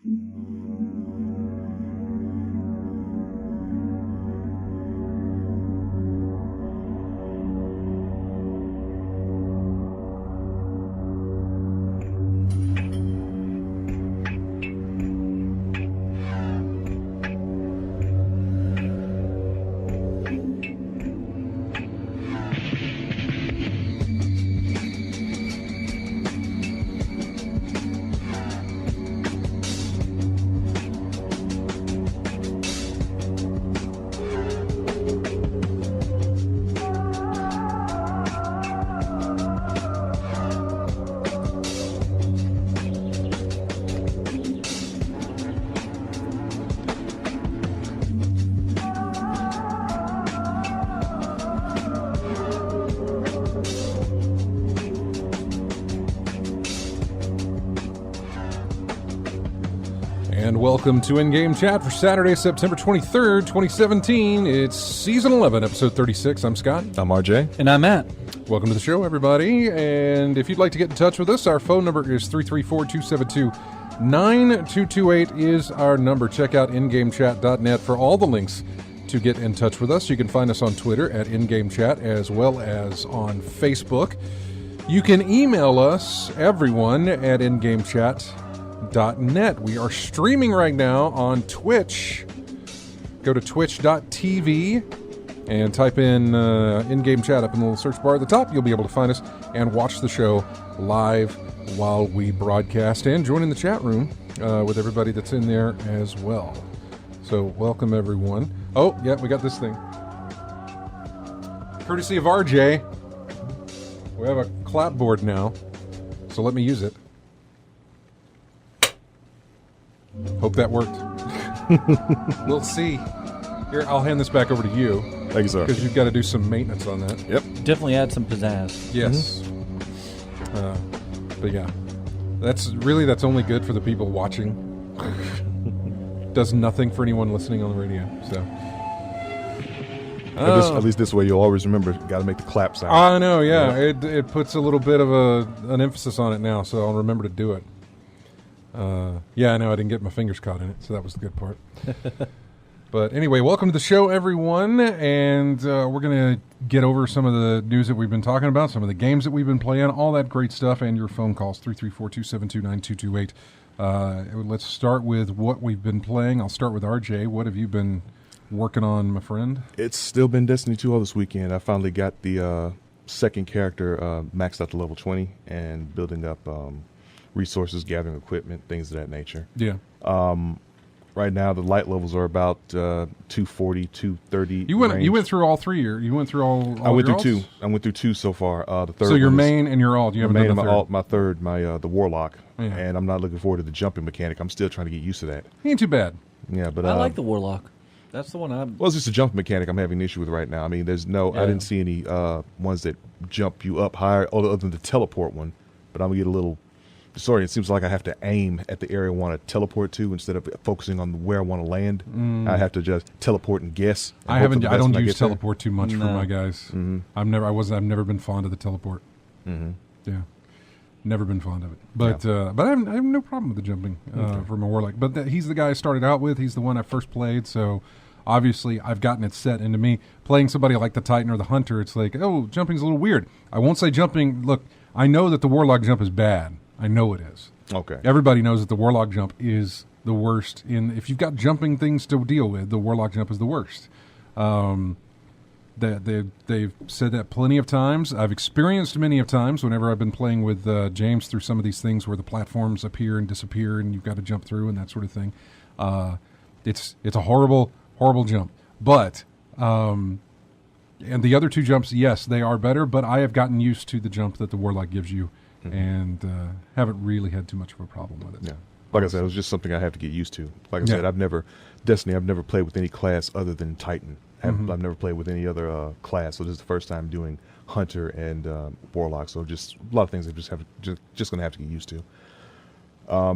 And welcome to In-Game Chat for Saturday, September 23rd, 2017. It's Season 11, Episode 36. I'm Scott. I'm RJ. And I'm Matt. Welcome to the show, everybody. And if you'd like to get in touch with us, our phone number is 334-272-9228 is our number. Check out ingamechat.net for all the links to get in touch with us. You can find us on Twitter at InGameChat as well as on Facebook. You can email us, everyone, at ingamechat.net. We are streaming right now on Twitch. Go to twitch.tv and type in game chat up in the little search bar at the top. You'll be able to find us and watch the show live while we broadcast and join in the chat room with everybody that's in there as well. So welcome, everyone. Oh, yeah, we got this thing. Courtesy of RJ, we have a clapboard now, so let me use it. Hope that worked. We'll see. Here, I'll hand this back over to you. Thank you, sir. Because you've got to do some maintenance on that. Yep. Definitely add some pizzazz. Yes. But yeah, that's only good for the people watching. Does nothing for anyone listening on the radio. So. At least this way you'll always remember, got to make the clap sound. I know, yeah. It puts a little bit of an emphasis on it now, so I'll remember to do it. Yeah, I know I didn't get my fingers caught in it, so that was the good part. But anyway, welcome to the show, everyone, and we're going to get over some of the news that we've been talking about, some of the games that we've been playing, all that great stuff, and your phone calls, 334-272-9228. Let's start with what we've been playing. I'll start with RJ. What have you been working on, my friend? It's still been Destiny 2 all this weekend. I finally got the second character maxed out to level 20 and building up resources, gathering equipment, things of that nature. Yeah. Right now, the light levels are about 240, 230. You went through all three. You went through all. I went through alts? two. I went through two so far. The third. So your one main and your alt. You haven't main done and the my third. alt, my third, the warlock, Yeah. and I'm not looking forward to the jumping mechanic. I'm still trying to get used to that. Ain't too bad. Yeah, but I like the Warlock. That's the one I'm... Well, it's just a jump mechanic I'm having an issue with right now. I mean, I didn't see any ones that jump you up higher, other than the teleport one. But I'm going to get a little... Sorry, it seems like I have to aim at the area I want to teleport to instead of focusing on where I want to land. I have to just teleport and guess. And I don't use teleport too much for my guys. Mm-hmm. I've never been fond of the teleport. Mm-hmm. Yeah, never been fond of it. But I have no problem with the jumping for my warlock. But he's the guy I started out with. He's the one I first played. So obviously I've gotten it set into me. Playing somebody like the Titan or the Hunter, it's like, oh, jumping's a little weird. I won't say jumping. Look, I know that the warlock jump is bad. I know it is. Okay. Everybody knows that the warlock jump is the worst. If you've got jumping things to deal with, the warlock jump is the worst. They've said that plenty of times. I've experienced many of times whenever I've been playing with James through some of these things where the platforms appear and disappear and you've got to jump through and that sort of thing. It's a horrible, horrible jump. But and the other two jumps, yes, they are better. But I have gotten used to the jump that the warlock gives you. Mm-hmm. And haven't really had too much of a problem with it. Yeah, like I said, it was just something I have to get used to. Like I said, I've never played with any class other than Titan. I've never played with any other class, so this is the first time doing Hunter and Warlock. So just a lot of things I'm just going to have to get used to.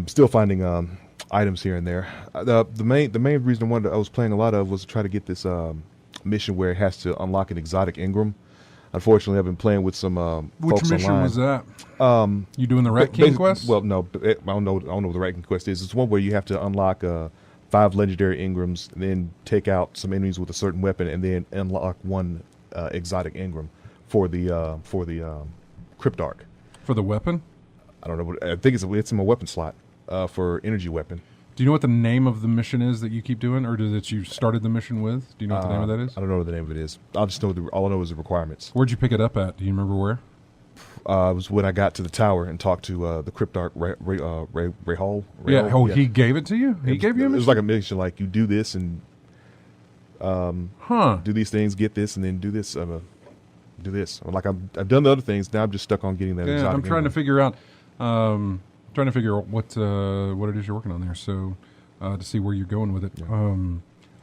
Still finding items here and there. The main reason I was playing a lot of was to try to get this mission where it has to unlock an exotic engram. unfortunately, I've been playing with some Which folks mission online. was that? You doing the Rat King quest? Well, no, I don't know what the Rat King quest is. It's one where you have to unlock 5 legendary Ingrams, and then take out some enemies with a certain weapon, and then unlock 1 exotic Ingram for the Cryptarch. For the weapon? I don't know. I think it's in my weapon slot for energy weapon. Do you know what the name of the mission is that you keep doing, or that you started the mission with? Do you know what the name of that is? I don't know what the name of it is. I'll just know all I know is the requirements. Where'd you pick it up at? Do you remember where? It was when I got to the tower and talked to the Cryptarch Rahal. Yeah. Oh, he gave it to you? He gave you a mission? It was like a mission, like you do this and do these things, get this, and then do this. Do this. Like I've done the other things. Now I'm just stuck on getting that. Yeah, I'm trying to figure out. Trying to figure out what it is you're working on there, so to see where you're going with it. Yeah.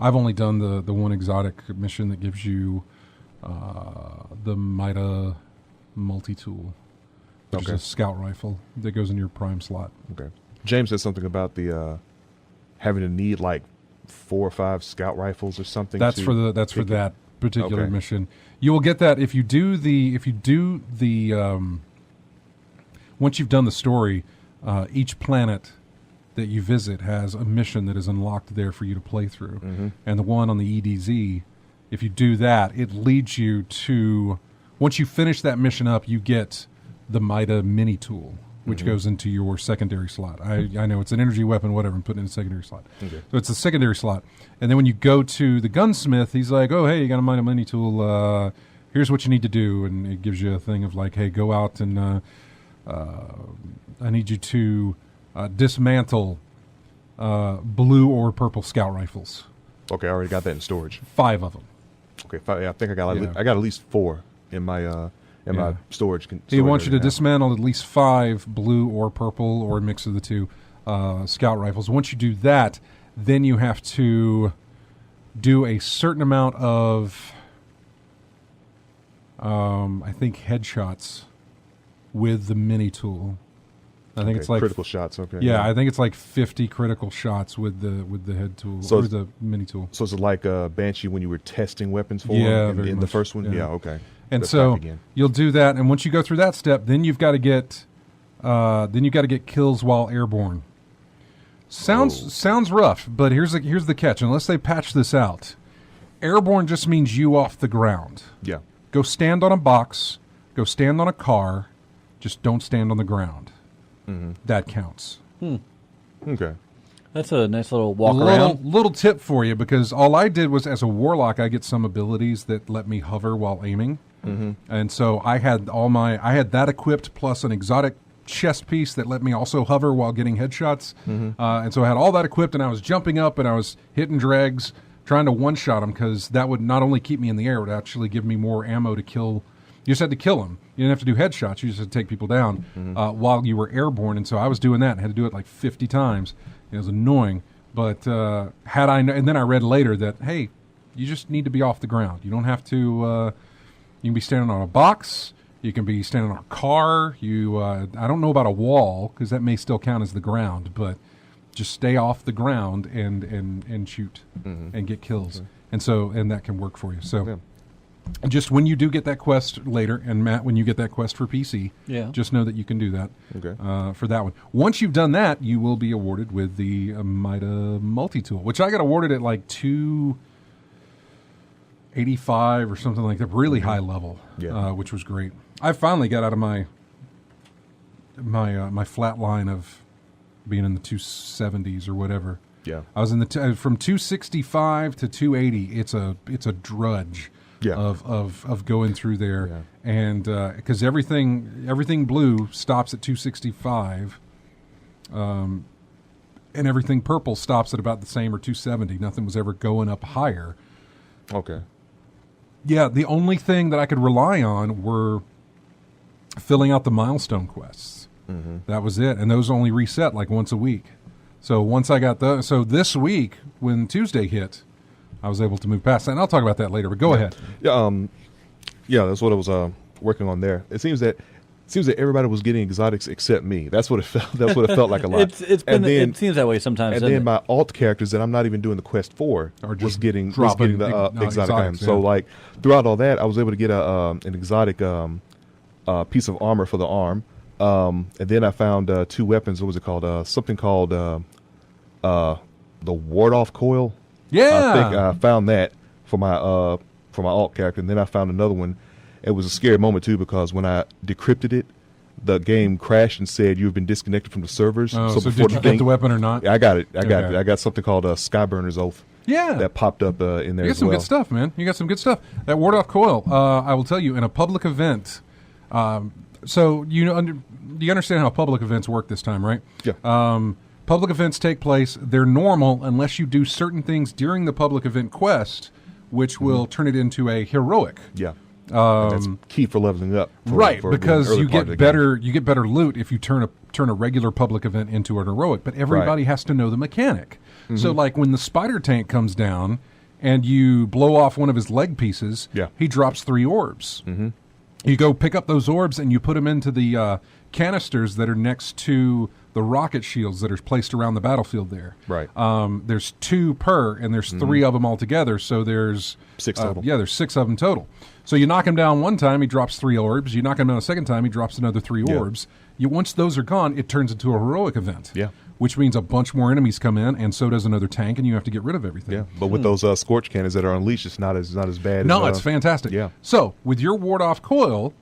I've only done the one exotic mission that gives you the Mida multi-tool, which is a scout rifle that goes in your prime slot. Okay. James said something about the having to need like 4 or 5 scout rifles or something. That's for that particular mission. You will get that if you do the once you've done the story. Each planet that you visit has a mission that is unlocked there for you to play through. Mm-hmm. And the one on the EDZ, if you do that, it leads you to... Once you finish that mission up, you get the Mida mini tool, which goes into your secondary slot. I know it's an energy weapon, whatever, I'm putting it in a secondary slot. Okay. So it's a secondary slot. And then when you go to the gunsmith, he's like, oh, hey, you got a Mida mini tool. Here's what you need to do. And it gives you a thing of like, hey, go out and... I need you to dismantle blue or purple scout rifles. Okay, I already got that in storage. 5 of them. Okay, 5, yeah, I think I got at least 4 in my my storage. He wants you to dismantle at least 5 blue or purple or a mix of the two scout rifles. Once you do that, then you have to do a certain amount of, I think, headshots with the mini tool. I think it's like critical shots. Okay. Yeah, I think it's like 50 critical shots with the head tool or the mini tool. So it's like Banshee when you were testing weapons for him in the first one. Yeah, okay. And that's so you'll do that, and once you go through that step, then you've got to get kills while airborne. Sounds rough, but here's the catch. Unless they patch this out, airborne just means you off the ground. Yeah. Go stand on a box. Go stand on a car. Just don't stand on the ground. Mm-hmm. That counts. Okay. That's a nice little walk around. Little tip for you, because all I did was, as a warlock, I get some abilities that let me hover while aiming. Mm-hmm. And so I had that equipped, plus an exotic chest piece that let me also hover while getting headshots. Mm-hmm. And so I had all that equipped, and I was jumping up, and I was hitting drags, trying to one-shot them, because that would not only keep me in the air, it would actually give me more ammo to kill. You just had to kill them. You didn't have to do headshots. You just had to take people down while you were airborne. And so I was doing that and had to do it like 50 times. It was annoying. But and then I read later that, hey, you just need to be off the ground. You don't have to, you can be standing on a box. You can be standing on a car. I don't know about a wall, because that may still count as the ground, but just stay off the ground and shoot and get kills. Okay. And that can work for you. So. Yeah. Just when you do get that quest later, and Matt, when you get that quest for PC, just know that you can do that for that one. Once you've done that, you will be awarded with the Mida multi-tool, which I got awarded at like 285 or something like that, really high level, which was great. I finally got out of my flat line of being in the 270s or whatever. Yeah, I was in the from 265 to 280. It's a drudge. Yeah. Of going through there, and because everything blue stops at 265, and everything purple stops at about the same, or 270. Nothing was ever going up higher. Okay. Yeah, the only thing that I could rely on were filling out the milestone quests. Mm-hmm. That was it, and those only reset like once a week. So once I got this week, when Tuesday hit, I was able to move past that, and I'll talk about that later, but go ahead. Yeah, that's what I was working on there. It seems that seems that everybody was getting exotics except me. That's what it felt. That's what it felt like a lot. It seems that way sometimes. And then my alt characters that I'm not even doing the quest for was getting the exotic items. Yeah. So like throughout all that, I was able to get an exotic piece of armor for the arm. And then I found 2 weapons. What was it called? Something called the ward-off coil. Yeah, I think I found that for my alt character, and then I found another one. It was a scary moment too because when I decrypted it, the game crashed and said you have been disconnected from the servers. Oh, so did you get the weapon or not? Yeah, I got it. I got it. I got something called Skyburner's Oath. Yeah, that popped up in there. You got some good stuff, man. You got some good stuff. That ward-off coil. I will tell you, in a public event. So do you understand how public events work this time, right? Yeah. Public events take place. They're normal unless you do certain things during the public event quest, which will turn it into a heroic. Yeah. That's key for leveling up. Because you get better loot if you turn a regular public event into an heroic. But everybody has to know the mechanic. Mm-hmm. So like when the spider tank comes down and you blow off one of his leg pieces, he drops 3 orbs. Mm-hmm. You go pick up those orbs and you put them into the canisters that are next to the rocket shields that are placed around the battlefield there. Right. There's 2 per, and there's 3 of them altogether. So there's 6 total. There's 6 of them total. So you knock him down one time, he drops 3 orbs. You knock him down a second time, he drops another 3 orbs. Once those are gone, it turns into a heroic event. Yeah. Which means a bunch more enemies come in, and so does another tank, and you have to get rid of everything. Yeah, but with those scorch cannons that are unleashed, it's not as bad. No, it's fantastic. Yeah. So with your ward-off coil,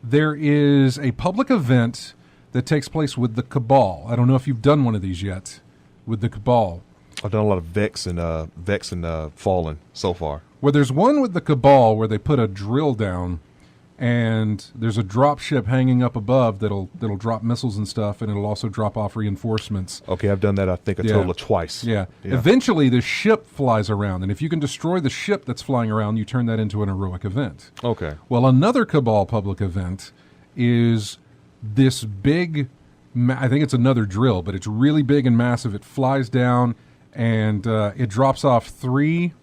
there is a public event that takes place with the Cabal. I don't know if you've done one of these yet with the Cabal. I've done a lot of Vex and Fallen so far. Well, there's one with the Cabal where they put a drill down, and there's a drop ship hanging up above that'll drop missiles and stuff, and it'll also drop off reinforcements. Okay, I've done that, I think, a total of twice. Yeah. Eventually, the ship flies around, and if you can destroy the ship that's flying around, you turn that into an heroic event. Okay. Well, another Cabal public event is this big, I think it's another drill, but it's really big and massive. It flies down, and it drops off 3,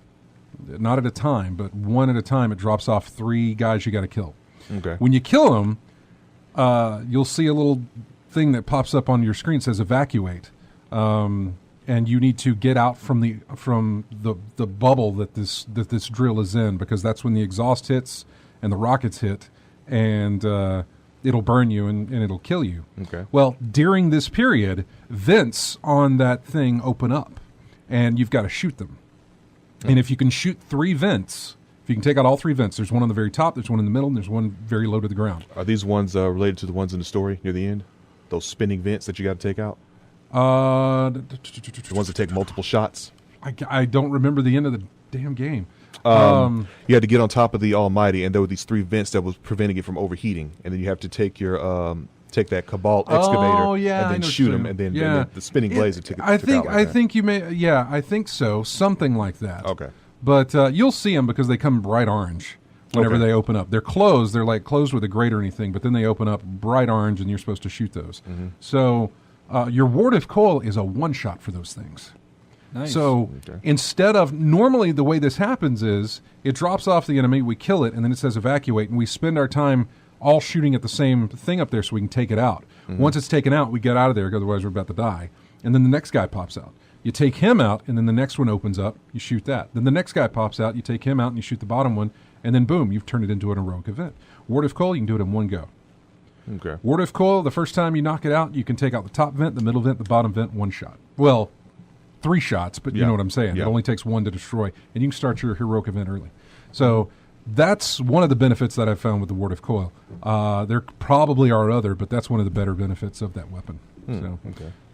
not at a time, but 1 at a time. It drops off 3 guys you got to kill. Okay. When you kill them, you'll see a little thing that pops up on your screen that says evacuate, and you need to get out from the bubble that this drill is in, because that's when the exhaust hits and the rockets hit, and it'll burn you and it'll kill you. Okay. Well, during this period, vents on that thing open up, and you've got to shoot them. And if you can shoot 3 vents, if you can take out all 3 vents, there's one on the very top, there's one in the middle, and there's one very low to the ground. Are these ones related to the ones in the story near the end? Those spinning vents that you got to take out? The ones that take multiple shots? I don't remember the end of the damn game. You had to get on top of the Almighty, and there were these 3 vents that was preventing it from overheating. And then you have to take your take that Cabal excavator and then shoot them, and then the spinning blades that I think you may. Yeah, I think so. Something like that. Okay. But you'll see them because they come bright orange whenever they open up. They're closed. They're like closed with a grate or anything, but then they open up bright orange, and you're supposed to shoot those. Mm-hmm. So your ward-off coil is a one-shot for those things. Nice. So instead of, normally the way this happens is it drops off the enemy, we kill it, and then it says evacuate, and we spend our time all shooting at the same thing up there so we can take it out. Mm-hmm. Once it's taken out, we get out of there, otherwise we're about to die. And then the next guy pops out. You take him out, and then the next one opens up, you shoot that. Then the next guy pops out, you take him out, and you shoot the bottom one, and then boom, you've turned it into an heroic event. Ward-off coil, you can do it in one go. Okay. Ward-off coil, the first time you knock it out, you can take out the top vent, the middle vent, the bottom vent, one shot. Well, 3 shots, but you know what I'm saying. It only takes 1 to destroy, and you can start your heroic event early. So that's one of the benefits that I've found with the ward-off coil. There probably are other, but that's one of the better benefits of that weapon.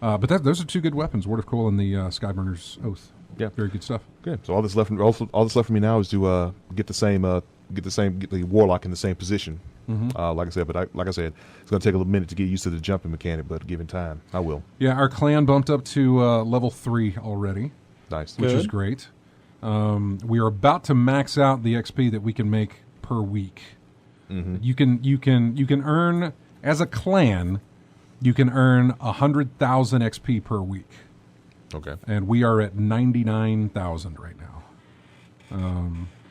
But those are 2 good weapons, ward-off coil and the Skyburner's Oath. Yeah, very good stuff. Good. So all that's left for me now is to get the warlock in the same position. Mm-hmm. Like I said, it's going to take a little minute to get used to the jumping mechanic, but given time, I will. Yeah, our clan bumped up to level 3 already. Nice, which is great. We are about to max out the XP that we can make per week. Mm-hmm. You can earn, as a clan, you can earn 100,000 XP per week. Okay, and we are at 99,000 right now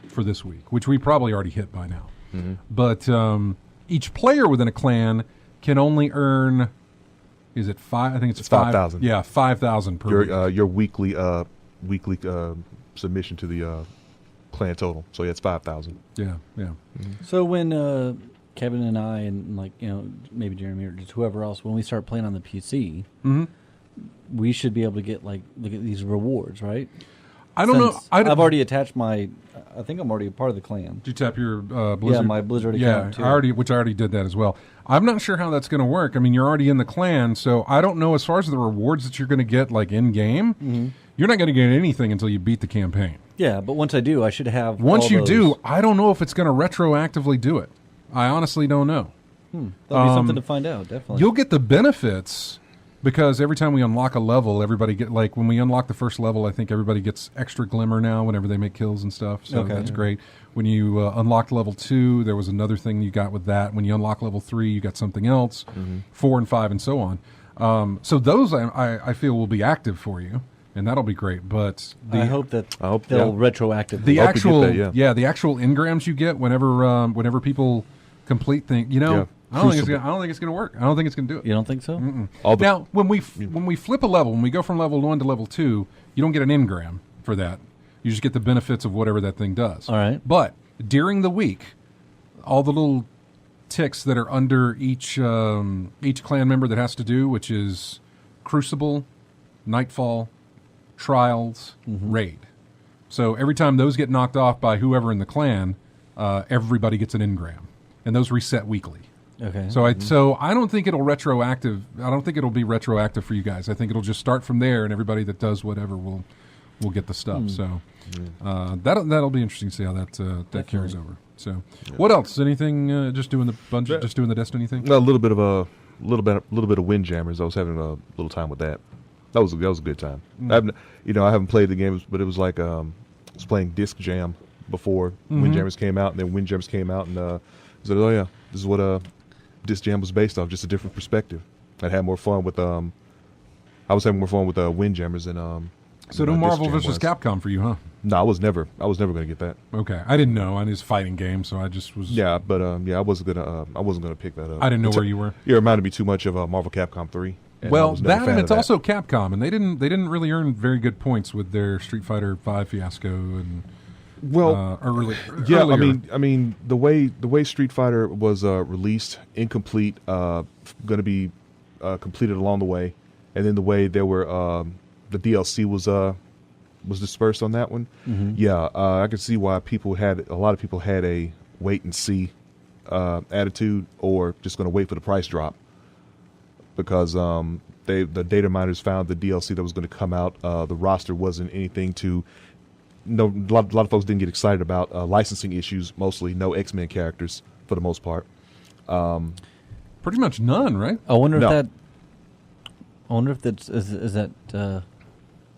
for this week, which we probably already hit by now. Mm-hmm. But each player within a clan can only earn. Is it five? I think it's 5,000. Yeah, 5,000 per week. Your weekly submission to the clan total. So yeah, it's 5,000. Yeah. So when Kevin and I and maybe Jeremy or just whoever else, when we start playing on the PC, we should be able to get look at these rewards, right? I don't know. I've already attached my. I think I'm already a part of the clan. Did you tap your Blizzard? Yeah, my Blizzard account too. I already did that as well. I'm not sure how that's going to work. I mean, you're already in the clan, so I don't know as far as the rewards that you're going to get in game. You're not going to get anything until you beat the campaign. Yeah, but once I do, I should have. Once you do, I don't know if it's going to retroactively do it. I honestly don't know. That'll be something to find out. Definitely, you'll get the benefits. Because every time we unlock a level, everybody when we unlock the first level, I think everybody gets extra glimmer now whenever they make kills and stuff. So that's great. When you unlock level 2, there was another thing you got with that. When you unlock level 3, you got something else. 4 and 5 and so on. So those I feel will be active for you, and that'll be great. But I hope they'll retroactively. The actual the actual engrams you get whenever people complete things. I don't think it's going to work. I don't think it's going to do it. You don't think so? Now, when we flip a level, when we go from level 1 to level 2, you don't get an engram for that. You just get the benefits of whatever that thing does. All right. But during the week, all the little ticks that are under each clan member that has to do, which is Crucible, Nightfall, Trials, Raid. So every time those get knocked off by whoever in the clan, everybody gets an engram, and those reset weekly. Okay. So I don't think it'll I don't think it'll be retroactive for you guys. I think it'll just start from there, and everybody that does whatever will get the stuff. So that'll be interesting to see how that carries over. So what else? Anything? Just doing the Destiny thing. A little bit of Windjammers. I was having a little time with that. That was a good time. I haven't played the games, but it was like I was playing Disc Jam before Windjammers came out, and then Windjammers came out, and I said, oh yeah, this is what Disc Jam was based off, just a different perspective. I had more fun with I was having more fun with Windjammers and So no Marvel vs. Capcom for you, huh? No, I was never going to get that. Okay, I didn't know. I was fighting game, so I just was. Yeah, but I wasn't gonna pick that up. I didn't know where you were. It reminded me too much of Marvel Capcom 3. Well, and it's also Capcom, and they didn't really earn very good points with their Street Fighter V fiasco and. Well, earlier. I mean, the way Street Fighter was released, incomplete, going to be completed along the way, and then the way there were the DLC was dispersed on that one. Yeah, I can see why a lot of people had a wait and see attitude, or just going to wait for the price drop, because the data miners found the DLC that was going to come out. The roster wasn't anything to. No, a lot of folks didn't get excited about licensing issues. Mostly, no X-Men characters for the most part. Pretty much none, right? I wonder if that's is that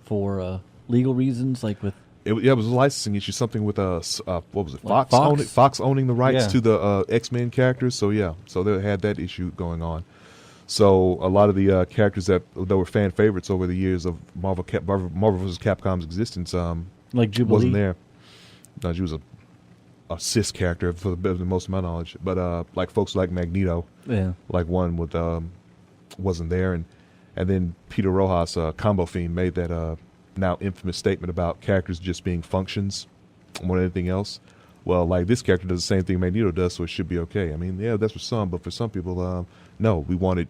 for legal reasons, like with. It was a licensing issue. Something with what was it? Like Fox owning the rights to the X-Men characters. So they had that issue going on. So a lot of the characters that were fan favorites over the years of Marvel vs. Capcom's existence. Like Jubilee wasn't there. No, she was a cis character for the most of my knowledge. But like folks like Magneto, like one with wasn't there, and then Peter Rojas, Combo Fiend, made that now infamous statement about characters just being functions more than anything else. Well, like this character does the same thing Magneto does, so it should be okay. I mean, yeah, that's for some, but for some people, no, we wanted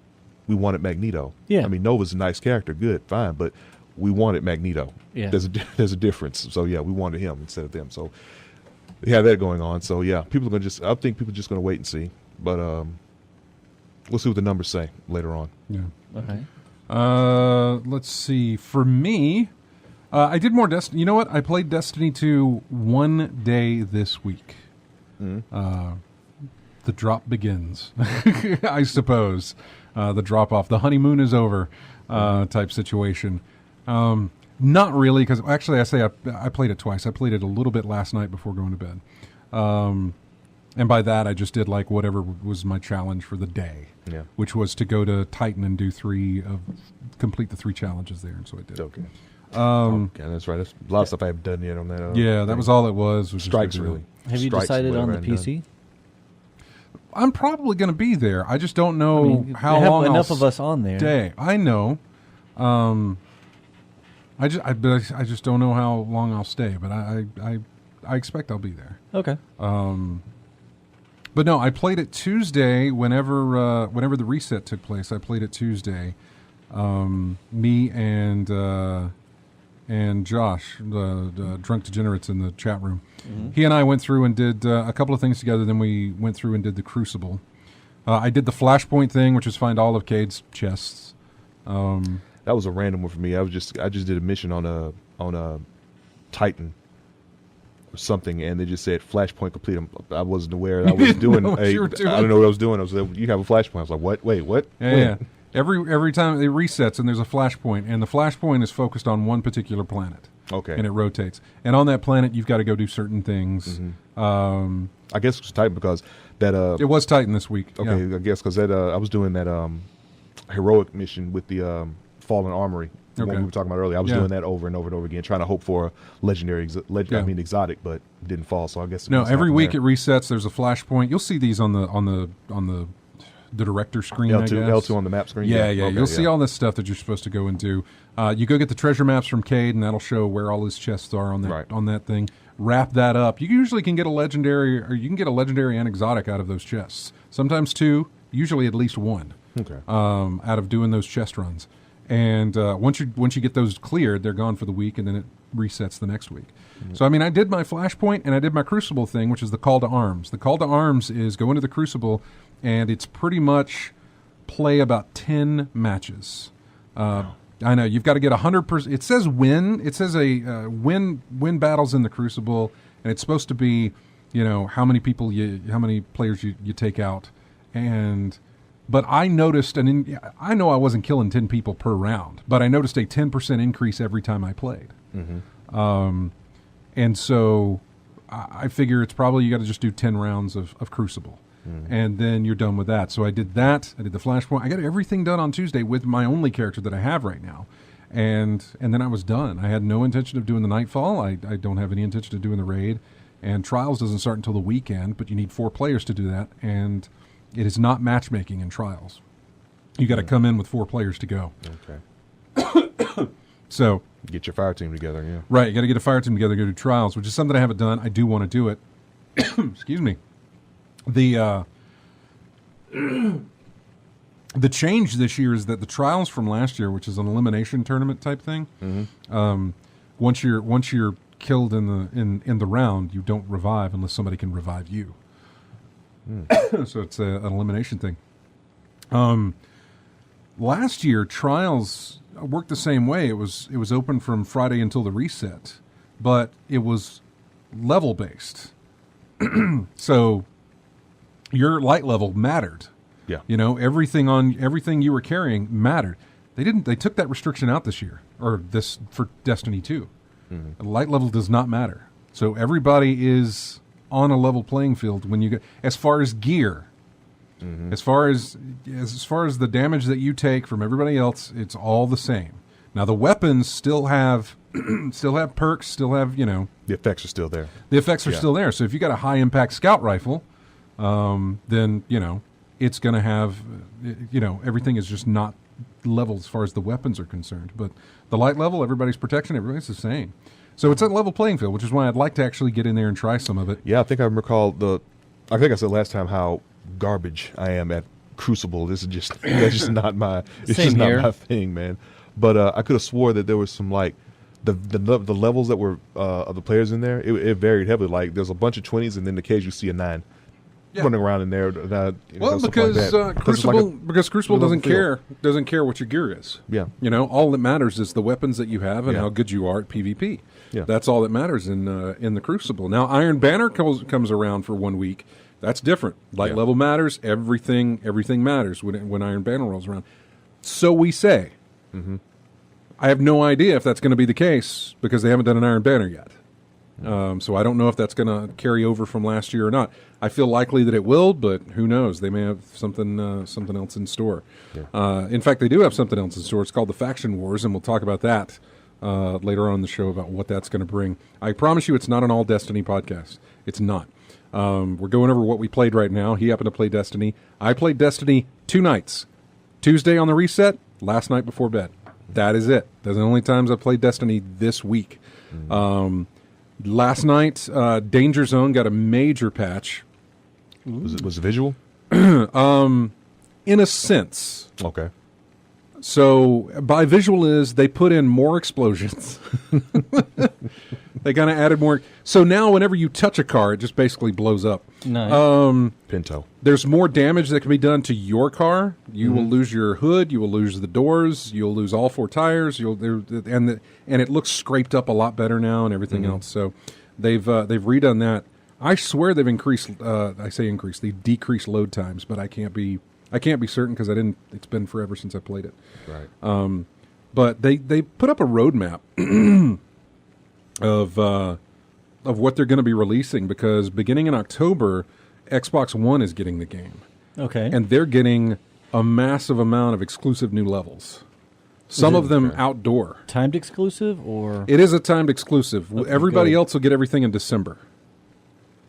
Magneto. Yeah, I mean, Nova's a nice character, good, fine, but we wanted Magneto. Yeah. There's a difference. So yeah, we wanted him instead of them. So we have that going on. So yeah, I think people are just going to wait and see. But we'll see what the numbers say later on. Yeah. Okay. Let's see. For me, I did more Destiny. You know what? I played Destiny 2 one day this week. The drop begins, I suppose. The drop off. The honeymoon is over type situation. Not really, because actually I played it twice. I played it a little bit last night before going to bed. And by that, I just did like whatever was my challenge for the day, which was to go to Titan and do complete the 3 challenges there. And so I did. Okay. Okay, that's right. That's a lot of stuff I haven't done yet on that. That was all it was. Strikes, really. Have you decided on the PC? I'm probably going to be there. I just don't know I mean, how they have long enough I'll of us on there. stay. I know. I just don't know how long I'll stay, but I expect I'll be there. Okay. But no, I played it Tuesday. Whenever the reset took place, I played it Tuesday. Me and Josh, the drunk degenerates in the chat room, he and I went through and did a couple of things together. Then we went through and did the Crucible. I did the Flashpoint thing, which was find all of Cade's chests. That was a random one for me. I just did a mission on a Titan or something, and they just said Flashpoint complete. I wasn't aware I was doing. I don't know what I was doing. I was like, you have a Flashpoint. I was like, what? Wait, what? Yeah. Every time it resets and there's a flashpoint, and the flashpoint is focused on one particular planet. Okay. And it rotates. And on that planet, you've got to go do certain things. I guess it was Titan because that. It was Titan this week. Okay, yeah. I guess because that I was doing that heroic mission with the Fallen Armory. The one we were talking about earlier. I was doing that over and over and over again, trying to hope for a legendary, exotic, but it didn't fall. So I guess every week it resets. There's a flashpoint. You'll see these on the director screen, L2, I guess. L2 on the map screen? Yeah. Okay, you'll see all this stuff that you're supposed to go and do. You go get the treasure maps from Cade, and that'll show where all his chests are on that thing. Wrap that up. You usually can get a legendary, or you can get a legendary and exotic out of those chests. Sometimes two, usually at least one. Okay. Out of doing those chest runs. And once you get those cleared, they're gone for the week, and then it resets the next week. So, I mean, I did my Flashpoint, and I did my Crucible thing, which is the Call to Arms. The Call to Arms is go into the Crucible, and it's pretty much play about 10 matches. I know, you've got to get 100%. It says win. It says win battles in the Crucible, and it's supposed to be, how many players you take out. But I noticed, I know I wasn't killing 10 people per round, but I noticed a 10% increase every time I played. And so I figure it's probably you got to just do 10 rounds of Crucible. And then you're done with that. So I did that. I did the Flashpoint. I got everything done on Tuesday with my only character that I have right now. And then I was done. I had no intention of doing the Nightfall. I don't have any intention of doing the raid. And Trials doesn't start until the weekend, but you need 4 players to do that. And it is not matchmaking in Trials. You got to come in with 4 players to go. Okay. So get your fire team together, yeah. Right, you got to get a fire team together to go do Trials, which is something I haven't done. I do want to do it. Excuse me. The change this year is that the Trials from last year, which is an elimination tournament type thing, once you're killed in the round, you don't revive unless somebody can revive you. So it's an elimination thing. Last year, Trials worked the same way. It was open from Friday until the reset, but it was level based. So your light level mattered. Yeah. Everything you were carrying mattered. They took that restriction out this year, or this for Destiny 2. Light level does not matter. So everybody is on a level playing field when you get, as far as gear, as far as the damage that you take from everybody else, it's all the same. Now the weapons still have perks, still have the effects are still there. The effects are still there. So if you got a high impact scout rifle, then it's going to have everything is just not level as far as the weapons are concerned. But the light level, everybody's protection, everybody's the same. So it's a level playing field, which is why I'd like to actually get in there and try some of it. Yeah, I think I recall I think I said last time how garbage I am at Crucible. That's just not my not my thing, man. But I could have swore that there was some like the levels that were of the players in there. It varied heavily. Like there's a bunch of 20s, and then occasionally you see a 9 running around in there. Because Crucible doesn't care what your gear is. Yeah, all that matters is the weapons that you have and how good you are at PvP. Yeah, that's all that matters in the Crucible. Now Iron Banner comes around for 1 week. That's different. Light level matters. Everything matters when Iron Banner rolls around. So we say. I have no idea if that's going to be the case because they haven't done an Iron Banner yet. So I don't know if that's going to carry over from last year or not. I feel likely that it will, but who knows? They may have something else in store. Yeah. In fact, they do have something else in store. It's called the Faction Wars, and we'll talk about that later on in the show about what that's going to bring. I promise you it's not an all Destiny podcast. It's not. We're going over what we played right now. He happened to play Destiny. I played Destiny 2 nights. Tuesday on the reset, last night before bed. That is it. Those are the only times I played Destiny this week. Last night, Danger Zone got a major patch. Was it visual? In a sense. Okay. So by visual is they put in more explosions. They kind of added more. So now whenever you touch a car, it just basically blows up. Nice. Pinto. There's more damage that can be done to your car. You will lose your hood. You will lose the doors. You'll lose all 4 tires. And it looks scraped up a lot better now and everything else. So they've redone that. I swear they've increased. They've decreased load times, but I can't be certain because I didn't. It's been forever since I played it. Right. But they put up a roadmap of what they're going to be releasing, because beginning in October, Xbox One is getting the game. Okay. And they're getting a massive amount of exclusive new levels. Some of them outdoor. Timed exclusive, or It is a timed exclusive. Okay, Everybody good. else will get everything in December.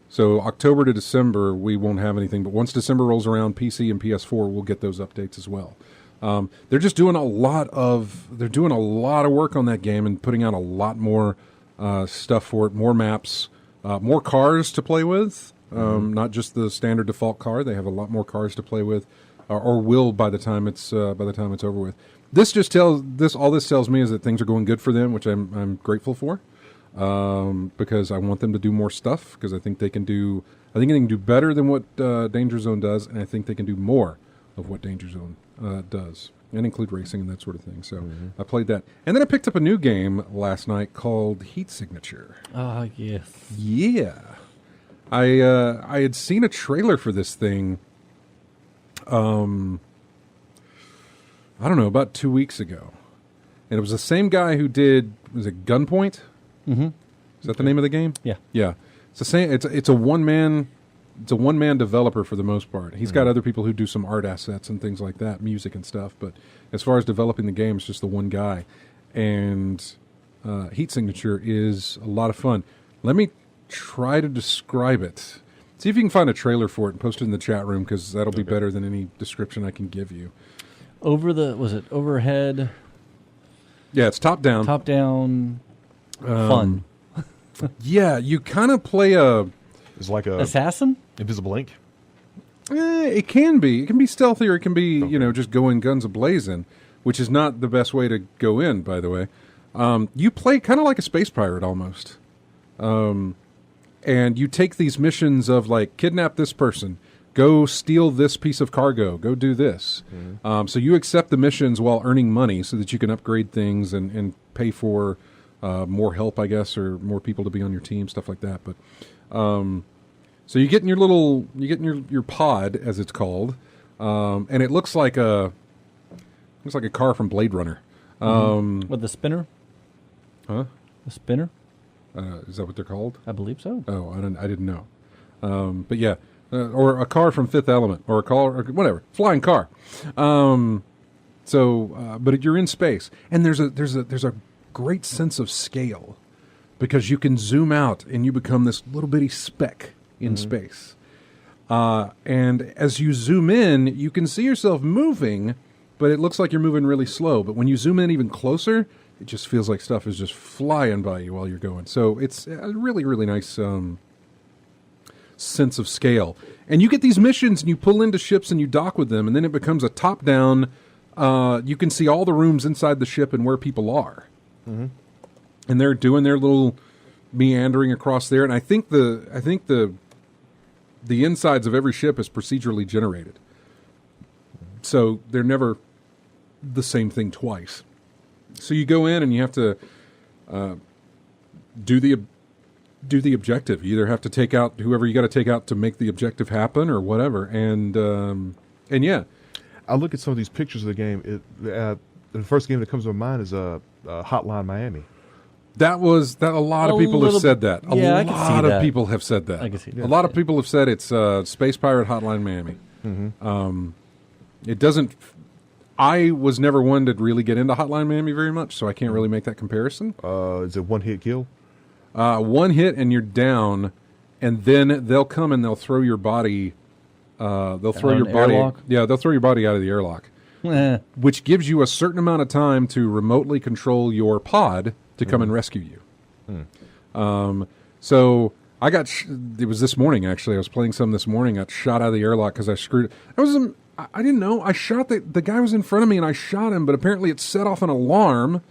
So October to December, we won't have anything. But once December rolls around, PC and PS4 will get those updates as well. They're just doing a lot of work on that game and putting out a lot more stuff for it, more maps, more cars to play with. Not just the standard default car. They have a lot more cars to play with, or will by the time it's over with. All this tells me is that things are going good for them, which I'm grateful for, because I want them to do more stuff, because I think they can do better than what Danger Zone does, and I think they can do more of what Danger Zone does, and include racing and that sort of thing. So I played that, and then I picked up a new game last night called Heat Signature. ah, yes. Yeah, I had seen a trailer for this thing. I don't know, about 2 weeks ago, and it was the same guy who did, was it Gunpoint? Mm-hmm. Is that the name of the game? Yeah. Yeah. It's the same. It's a one man developer for the most part. He's got other people who do some art assets and things like that, music and stuff. But as far as developing the game, it's just the one guy. And Heat Signature is a lot of fun. Let me try to describe it. See if you can find a trailer for it and post it in the chat room, because that'll be better than any description I can give you. Was it overhead? Yeah, it's top down. Top down. Fun. Yeah, you kind of play a... It's like a Assassin? Invisible Ink. It can be. It can be stealthy, or it can be, just go in guns a-blazing, which is not the best way to go in, by the way. You play kind of like a space pirate, almost. And you take these missions of, like, kidnap this person, go steal this piece of cargo, go do this. So you accept the missions while earning money so that you can upgrade things and pay for more help, I guess, or more people to be on your team, stuff like that. But so you get in your pod, as it's called, and it looks like a car from Blade Runner. With the spinner? Huh? The spinner? Is that what they're called? I believe so. Oh, I didn't know. But yeah, or a car from Fifth Element, or a car, or whatever, flying car. But you're in space, and there's a great sense of scale, because you can zoom out and you become this little bitty speck in space. And as you zoom in, you can see yourself moving, but it looks like you're moving really slow. But when you zoom in even closer, it just feels like stuff is just flying by you while you're going. So it's a really, really nice sense of scale. And you get these missions, and you pull into ships and you dock with them, and then it becomes a top-down. You can see all the rooms inside the ship and where people are. And they're doing their little meandering across there. And I think the insides of every ship is procedurally generated, so they're never the same thing twice. So you go in and you have to do the objective. You either have to take out whoever you got to take out to make the objective happen, or whatever. And yeah, I look at some of these pictures of the game. The first game that comes to my mind is Hotline Miami. a lot of people have said that. A Yeah, I can see lot of that. people have said that. I can see that. A lot of people have said it's Space Pirate Hotline Miami. It doesn't. I was never one to really get into Hotline Miami very much, so I can't really make that comparison. Is it one hit kill? One hit and you're down, and then they'll come and they'll throw your body. They'll throw An your body. airlock? Yeah, they'll throw your body out of the airlock, which gives you a certain amount of time to remotely control your pod to come and rescue you. So I got. It was this morning actually. I was playing some this morning. Got shot out of the airlock because I screwed. I didn't know. I shot the guy was in front of me and I shot him, but apparently it set off an alarm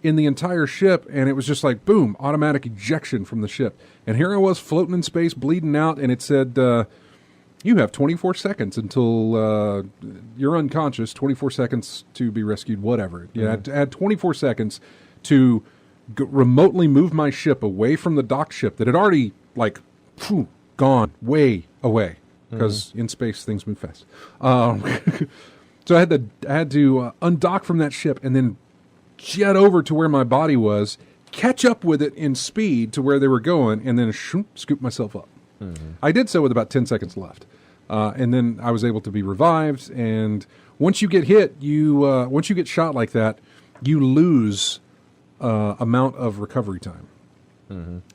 in the entire ship, and it was just like boom, automatic ejection from the ship. And here I was floating in space, bleeding out, and it said, "You have 24 seconds until you're unconscious. 24 seconds to be rescued. Whatever. You had 24 seconds to remotely move my ship away from the docked ship that had already gone way away." Because in space things move fast. So I had to undock from that ship and then jet over to where my body was, catch up with it in speed to where they were going, and then scoop myself up. I did so with about 10 seconds left, and then I was able to be revived. And once you get hit, once you get shot like that, you lose amount of recovery time.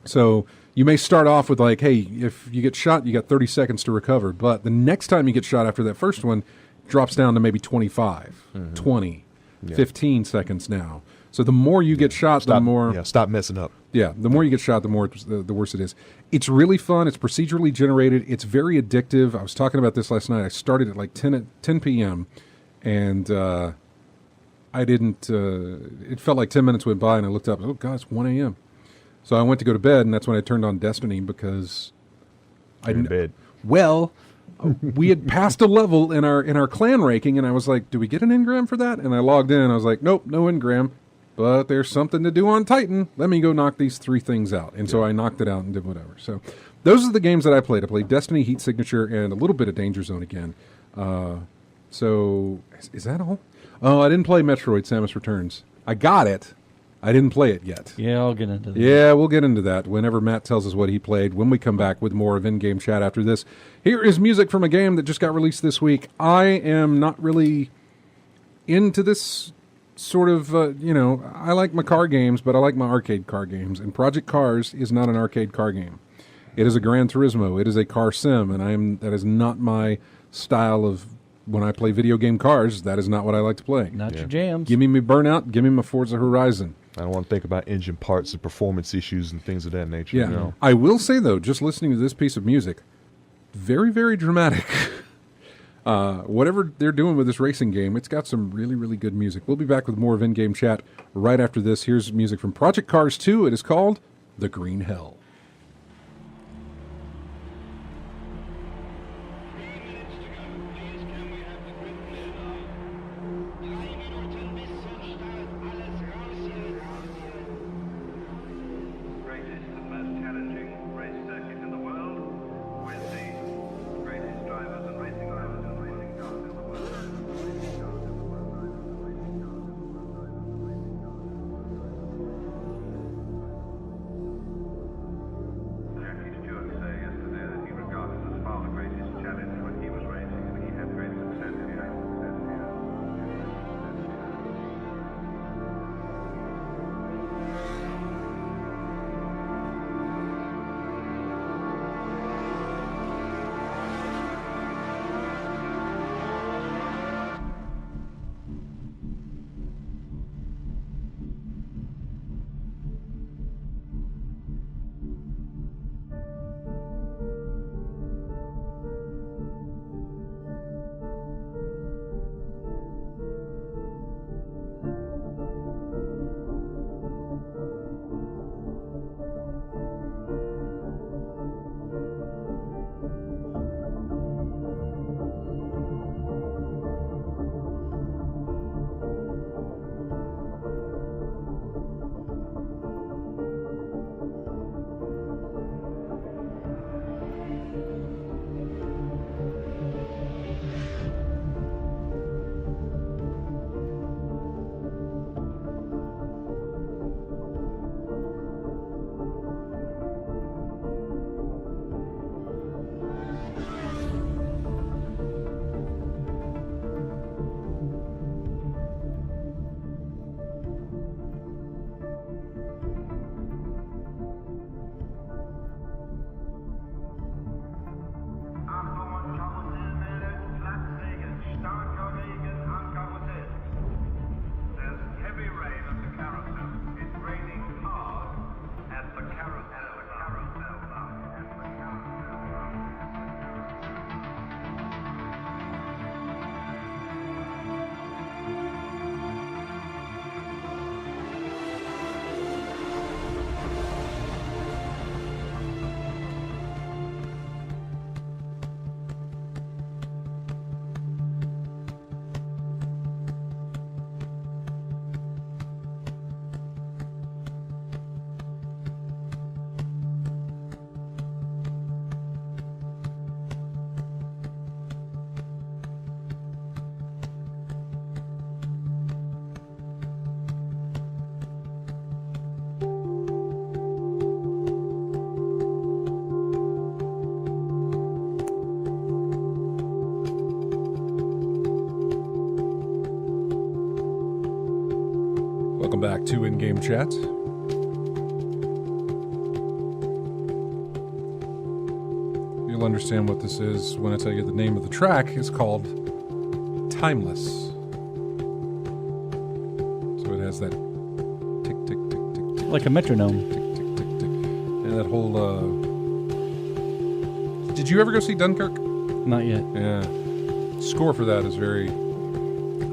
So you may start off with like, hey, if you get shot, you got 30 seconds to recover. But the next time you get shot after that first one, drops down to maybe 25, 20, 15 seconds now. So the more you get shot, the more... Yeah, stop messing up. Yeah, the more you get shot, the worse it is. It's really fun. It's procedurally generated. It's very addictive. I was talking about this last night. I started at like 10 p.m. and I didn't... it felt like 10 minutes went by and I looked up. Oh, God, it's 1 a.m. So I went to go to bed, and that's when I turned on Destiny because You're in bed. Well, we had passed a level in our clan ranking, and I was like, "Do we get an engram for that?" And I logged in, and I was like, "Nope, no engram, but there's something to do on Titan. Let me go knock these 3 things out." And so I knocked it out and did whatever. So those are the games that I played. I played Destiny, Heat Signature, and a little bit of Danger Zone again. So is that all? Oh, I didn't play Metroid: Samus Returns. I got it. I didn't play it yet. Yeah, I'll get into that. Yeah, we'll get into that whenever Matt tells us what he played when we come back with more of in-game chat after this. Here is music from a game that just got released this week. I am not really into this sort of, I like my car games, but I like my arcade car games. And Project Cars is not an arcade car game. It is a Gran Turismo. It is a car sim, and that is not my style of... When I play video game cars, that is not what I like to play. Not your jams. Give me Burnout. Give me my Forza Horizon. I don't want to think about engine parts and performance issues and things of that nature. Yeah. You know? I will say, though, just listening to this piece of music, very, very dramatic. Whatever they're doing with this racing game, it's got some really, really good music. We'll be back with more of in-game chat right after this. Here's music from Project Cars 2. It is called The Green Hell. Welcome back to In-Game Chat. You'll understand what this is when I tell you the name of the track is called Timeless. So it has that tick, tick, tick, tick, tick. Like a metronome. Tick, tick, tick, tick. And that whole, Did you ever go see Dunkirk? Not yet. Yeah. Score for that is very...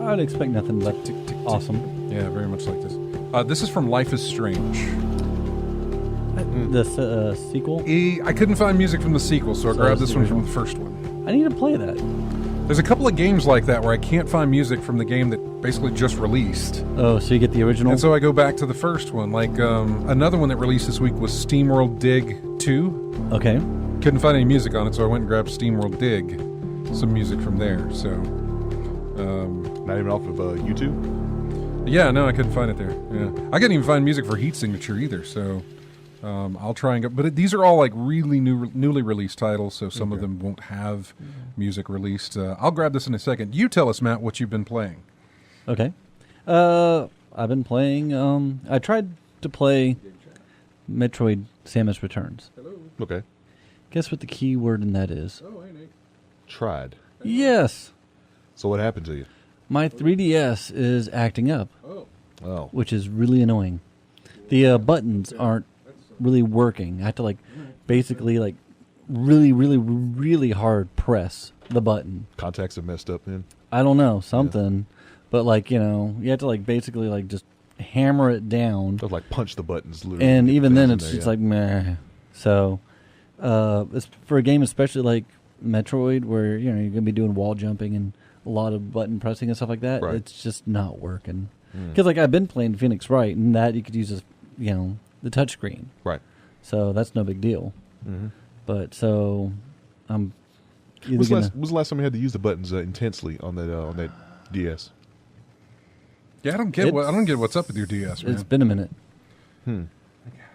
I'd expect nothing but tick, tick, tick. awesome. Yeah, very much like this. This is from Life is Strange. The sequel? I couldn't find music from the sequel, so I grabbed this one original. from the first one. I need to play that. There's a couple of games like that where I can't find music from the game that basically just released. Oh, so you get the original? And so I go back to the first one. Like, another one that released this week was Steamworld Dig 2. Okay. Couldn't find any music on it, so I went and grabbed Steamworld Dig, some music from there. So, Not even off of YouTube? yeah, no, I couldn't find it there. Yeah, I couldn't even find music for Heat Signature either. So, I'll try and go. But these are all like really newly released titles, so some of them won't have music released. I'll grab this in a second. You tell us, Matt, what you've been playing. Okay. I've been playing. I tried to play Metroid: Samus Returns. Okay. Guess what the key word in that is? Oh, hey, Nate. Tried. Yes. So what happened to you? My 3DS is acting up, Oh. which is really annoying. The buttons aren't really working. I have to basically really hard press the button. Contacts are messed up then? I don't know, something. But you have to basically just hammer it down. Just punch the buttons literally. And even then it's there, just yeah. meh. So it's for a game especially like Metroid where you're going to be doing wall jumping and a lot of button pressing and stuff like that. Right. It's just not working. Because I've been playing Phoenix Wright and that you could use as the touch screen. Right. So that's no big deal. Mm-hmm. But so I'm either When's gonna, the last time you had to use the buttons intensely on that DS? Yeah, I don't get what's up with your DS, man. it's been a minute.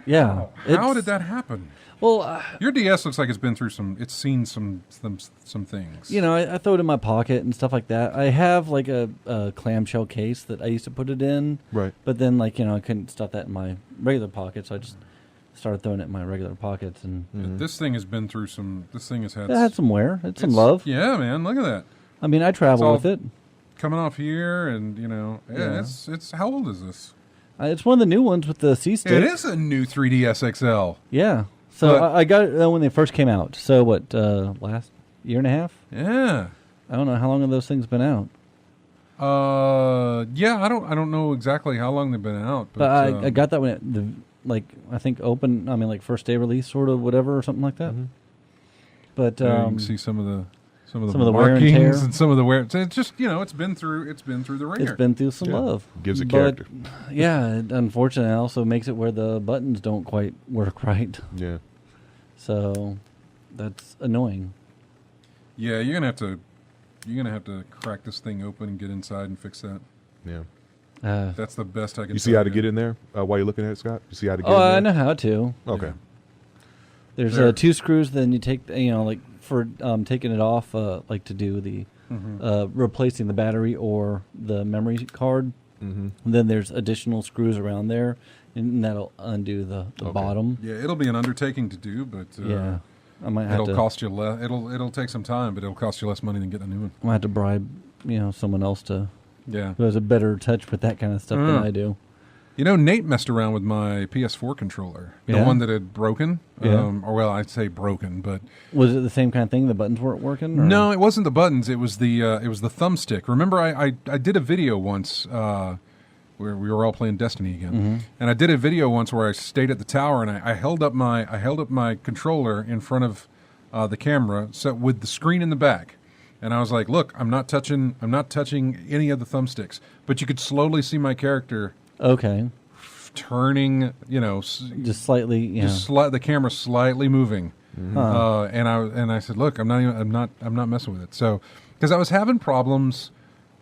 Yeah. How did that happen? Well, Your DS looks like it's been through it's seen some things. I throw it in my pocket and stuff like that. I have a clamshell case that I used to put it in. Right. But then I couldn't stuff that in my regular pocket, so I just started throwing it in my regular pockets. And This thing has been through some. This thing has had. it had some wear. It's some love. Yeah, man. Look at that. I mean, I travel all with it. Coming off here, and Yeah. it's. How old is this? It's one of the new ones with the C stick. It is a new 3DS XL. Yeah. So But- I got it when they first came out. So what? Last year and a half? Yeah. I don't know how long have those things been out. Yeah. I don't know exactly how long they've been out, But I got that when I think open. I mean, first day release, sort of whatever, or something like that. But you can see some of the some of the wear and markings tear. and some of the wear. It's just it's been through the ringer. it's been through some Yeah. love. Gives it But, character. Yeah, unfortunately, it also makes it where the buttons don't quite work right. Yeah. So that's annoying. Yeah, you're gonna have to crack this thing open and get inside and fix that. Yeah. That's the best I can. You see how to get in there while you're looking at it, Scott? You see how to get Oh, in there? I know how to. Okay. Yeah. There's There. 2 screws. Then you take, for taking it off, to do the replacing the battery or the memory card. Mm-hmm. And then there's additional screws around there, and that'll undo the bottom. Yeah, it'll be an undertaking to do, but Yeah, I might have it'll to. cost you less. It'll take some time, but it'll cost you less money than getting a new one. I might have to bribe, someone else who Yeah. has a better touch with that kind of stuff than I do. Nate messed around with my PS4 controller, the Yeah? one that had broken. Yeah. I'd say broken, but Was it the same kind of thing? The buttons weren't working? Or? no, it wasn't the buttons. It was the thumbstick. Remember, I did a video once where we were all playing Destiny again, and I did a video once where I stayed at the tower and I held up my controller in front of the camera, so with the screen in the back. And I was like, "Look, I'm not touching any of the thumbsticks." But you could slowly see my character Okay. turning, Just slightly, the camera slightly moving. Huh. And I said, "Look, I'm not messing with it." So, because I was having problems,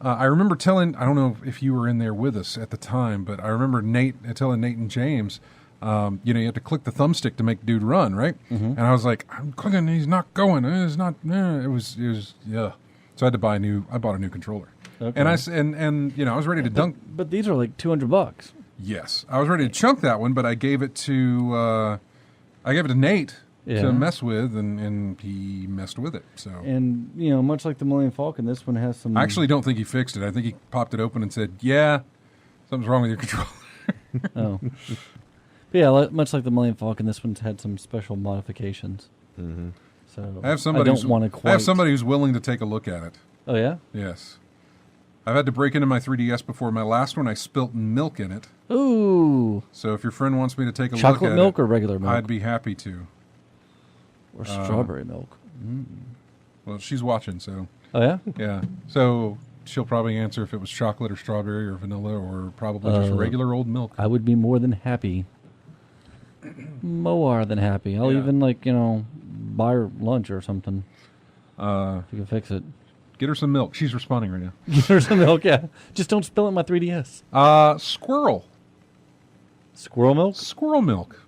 I remember I don't know if you were in there with us at the time, but I remember telling Nate and James, you have to click the thumbstick to make dude run, right? And I was like, "I'm clicking, he's not going. It's not." It was yeah. So I had to I bought a new controller, Okay. and I was ready to dunk. But these are like $200. Yes, I was ready to chunk that one, but I gave it to Nate to mess with, and he messed with it. So, and much like the Millennium Falcon, this one has some. I actually don't think he fixed it. I think he popped it open and said, "Yeah, something's wrong with your controller." Oh, but yeah, much like the Millennium Falcon, this one's had some special modifications. Mm-hmm. So I have somebody. I have somebody who's willing to take a look at it. Oh yeah. Yes. I've had to break into my 3DS before. My last one, I spilt milk in it. Ooh. So if your friend wants me to take a look at chocolate milk or regular milk? I'd be happy to. Or strawberry milk. Mm. Well, she's watching, so. Oh, yeah? Yeah. So she'll probably answer if it was chocolate or strawberry or vanilla or probably just regular old milk. I would be more than happy. More than happy. I'll even, buy her lunch or something. If you can fix it. Get her some milk. She's responding right now. Get her some milk, yeah. Just don't spill it in my 3DS. Squirrel. Squirrel milk? Squirrel milk.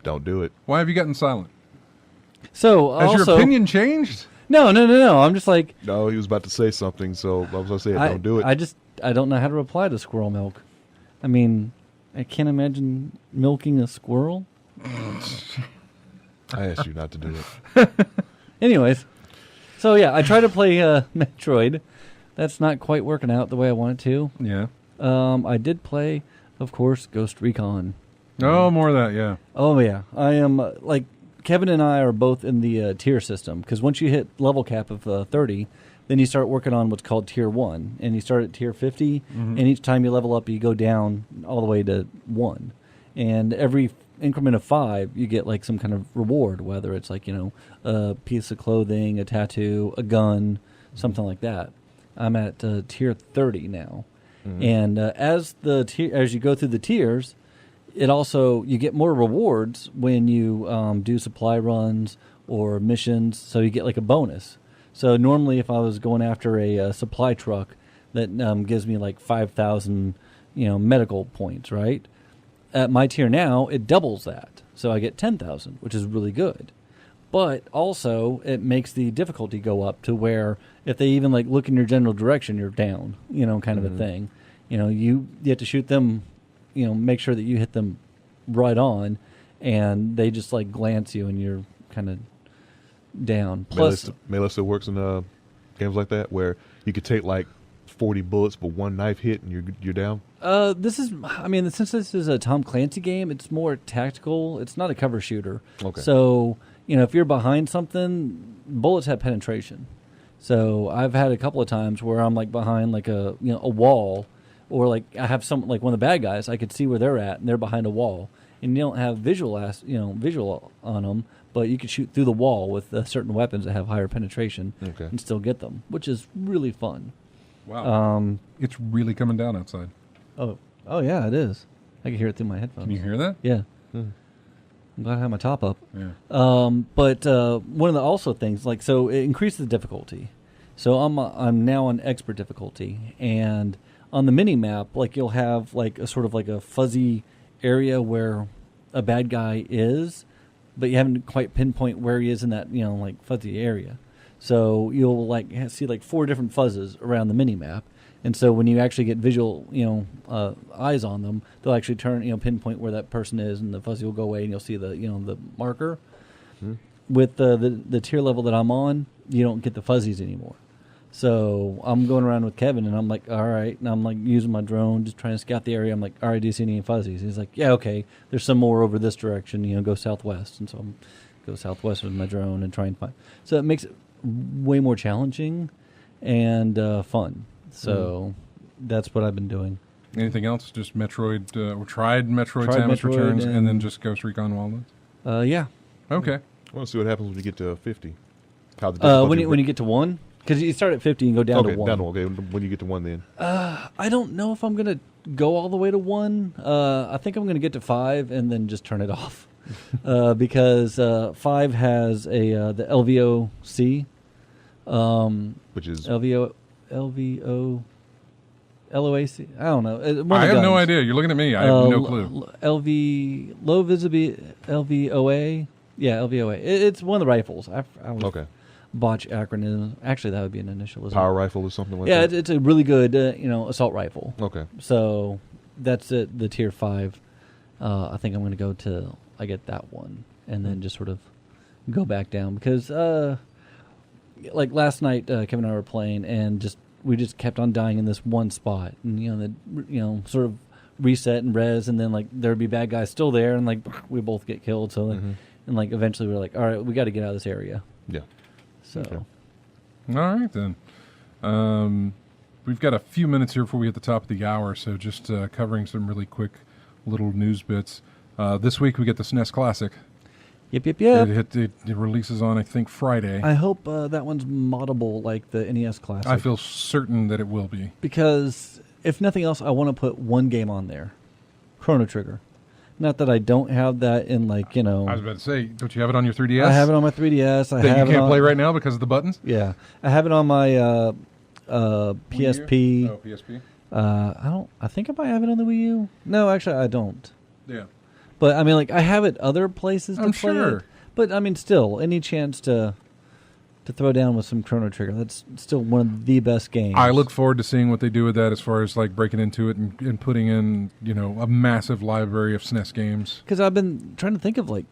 Don't do it. Why have you gotten silent? So, Has your opinion changed? No. I'm just like... No, he was about to say something, so I was going to say don't do it. I don't know how to reply to squirrel milk. I mean, I can't imagine milking a squirrel. I asked you not to do it. Anyways, so yeah, I tried to play Metroid. That's not quite working out the way I want it to. Yeah. I did play, of course, Ghost Recon. Oh, more of that, yeah. Oh, yeah. I am, Kevin and I are both in the tier system, because once you hit level cap of 30, then you start working on what's called tier 1, and you start at tier 50, and each time you level up, you go down all the way to 1. And every increment of 5, you get some kind of reward, whether it's a piece of clothing, a tattoo, a gun, something like that. I'm at tier 30 now, and as you go through the tiers, you get more rewards when you do supply runs or missions, so you get a bonus. So normally, if I was going after a supply truck that gives me 5,000 medical points, right? At my tier now, it doubles that. So I get 10,000, which is really good. But also, it makes the difficulty go up to where if they even look in your general direction, you're down, kind of a thing. You have to shoot them, make sure that you hit them right on, and they just glance you and you're kind of down. Plus, Melee still works in games like that where you could take 40 bullets, but one knife hit and you're down? Since this is a Tom Clancy game, it's more tactical. It's not a cover shooter. Okay. So, if you're behind something, bullets have penetration. So I've had a couple of times where I'm behind a wall, or I have one of the bad guys, I could see where they're at and they're behind a wall. And you don't have visual on them, but you can shoot through the wall with certain weapons that have higher penetration and still get them, which is really fun. Wow. It's really coming down outside. Oh yeah, it is. I can hear it through my headphones. Can you hear that? Yeah. I'm glad I have my top up. Yeah. But one of the also things, so it increases the difficulty. So I'm now on expert difficulty, and on the mini map, you'll have a sort of a fuzzy area where a bad guy is, but you haven't quite pinpoint where he is in that fuzzy area. So you'll see 4 different fuzzes around the mini map, and so when you actually get visual eyes on them, they'll actually turn pinpoint where that person is, and the fuzzy will go away, and you'll see the the marker. With the tier level that I'm on, you don't get the fuzzies anymore. So I'm going around with Kevin, and I'm all right, and I'm using my drone, just trying to scout the area. I'm all right, do you see any fuzzies? He's yeah, okay, there's some more over this direction, go southwest. And so I'm go southwest with my drone and try and find. So it makes it way more challenging and fun. So that's what I've been doing. Anything else? Just Metroid, tried Samus Returns, and then just Ghost Recon Wildlands? Yeah. Okay. I want to see what happens when you get to 50. When you get to 1? Because you start at 50 and go down to 1. Okay, when you get to 1 then? I don't know if I'm going to go all the way to 1. I think I'm going to get to 5 and then just turn it off. Because 5 has the LVOC. Which is? LOAC. I don't know. I have no idea. You're looking at me. I have no clue. Low visibility, LVOA. Yeah, LVOA. It's one of the rifles. Okay. botch acronym. Actually, that would be an initial. Power rifle or something like yeah, that? it's a really good, assault rifle. Okay. So that's it, the tier 5. I think I'm going to go till I get that one, and then just sort of go back down because, like last night, Kevin and I were playing, and we just kept on dying in this one spot, and sort of reset and res, and then like there'd be bad guys still there, and like we both get killed. So and like eventually we're like, all right, we got to get out of this area. Yeah. So. Okay. All right, then. We've got a few minutes here before we hit the top of the hour, so just covering some really quick little news bits. This week we get the Ness Classic. Yep. It releases on, I think, Friday. I hope that one's moddable like the NES Classic. I feel certain that it will be. Because, if nothing else, I want to put one game on there. Chrono Trigger. Not that I don't have that in, like, I was about to say, don't you have it on your 3DS? I have it on my 3DS. That you can't play right now because of the buttons? Yeah. I have it on my PSP. Oh, PSP? I think I might have it on the Wii U. No, actually, I don't. Yeah. But, I mean, like, I have it other places to I'm play sure. it. But, I mean, still, any chance to throw down with some Chrono Trigger, that's still one of the best games. I look forward to seeing what they do with that as far as, like, breaking into it and putting in, a massive library of SNES games. Because I've been trying to think of, like,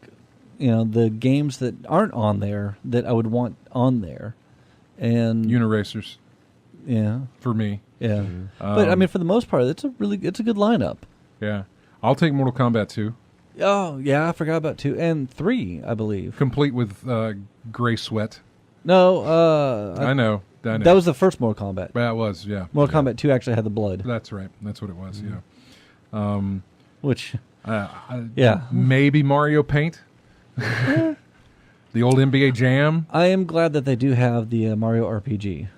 the games that aren't on there that I would want on there. And Uniracers. Yeah. For me. Yeah. But, I mean, for the most part, it's a good lineup. Yeah. I'll take Mortal Kombat 2. Oh, yeah, I forgot about 2 and 3, I believe. Complete with Gray Sweat. No, I know. That was the first Mortal Kombat. That was, yeah. Mortal Kombat 2 actually had the blood. That's right. That's what it was, yeah. Which, yeah. Maybe Mario Paint. The old NBA Jam. I am glad that they do have the Mario RPG.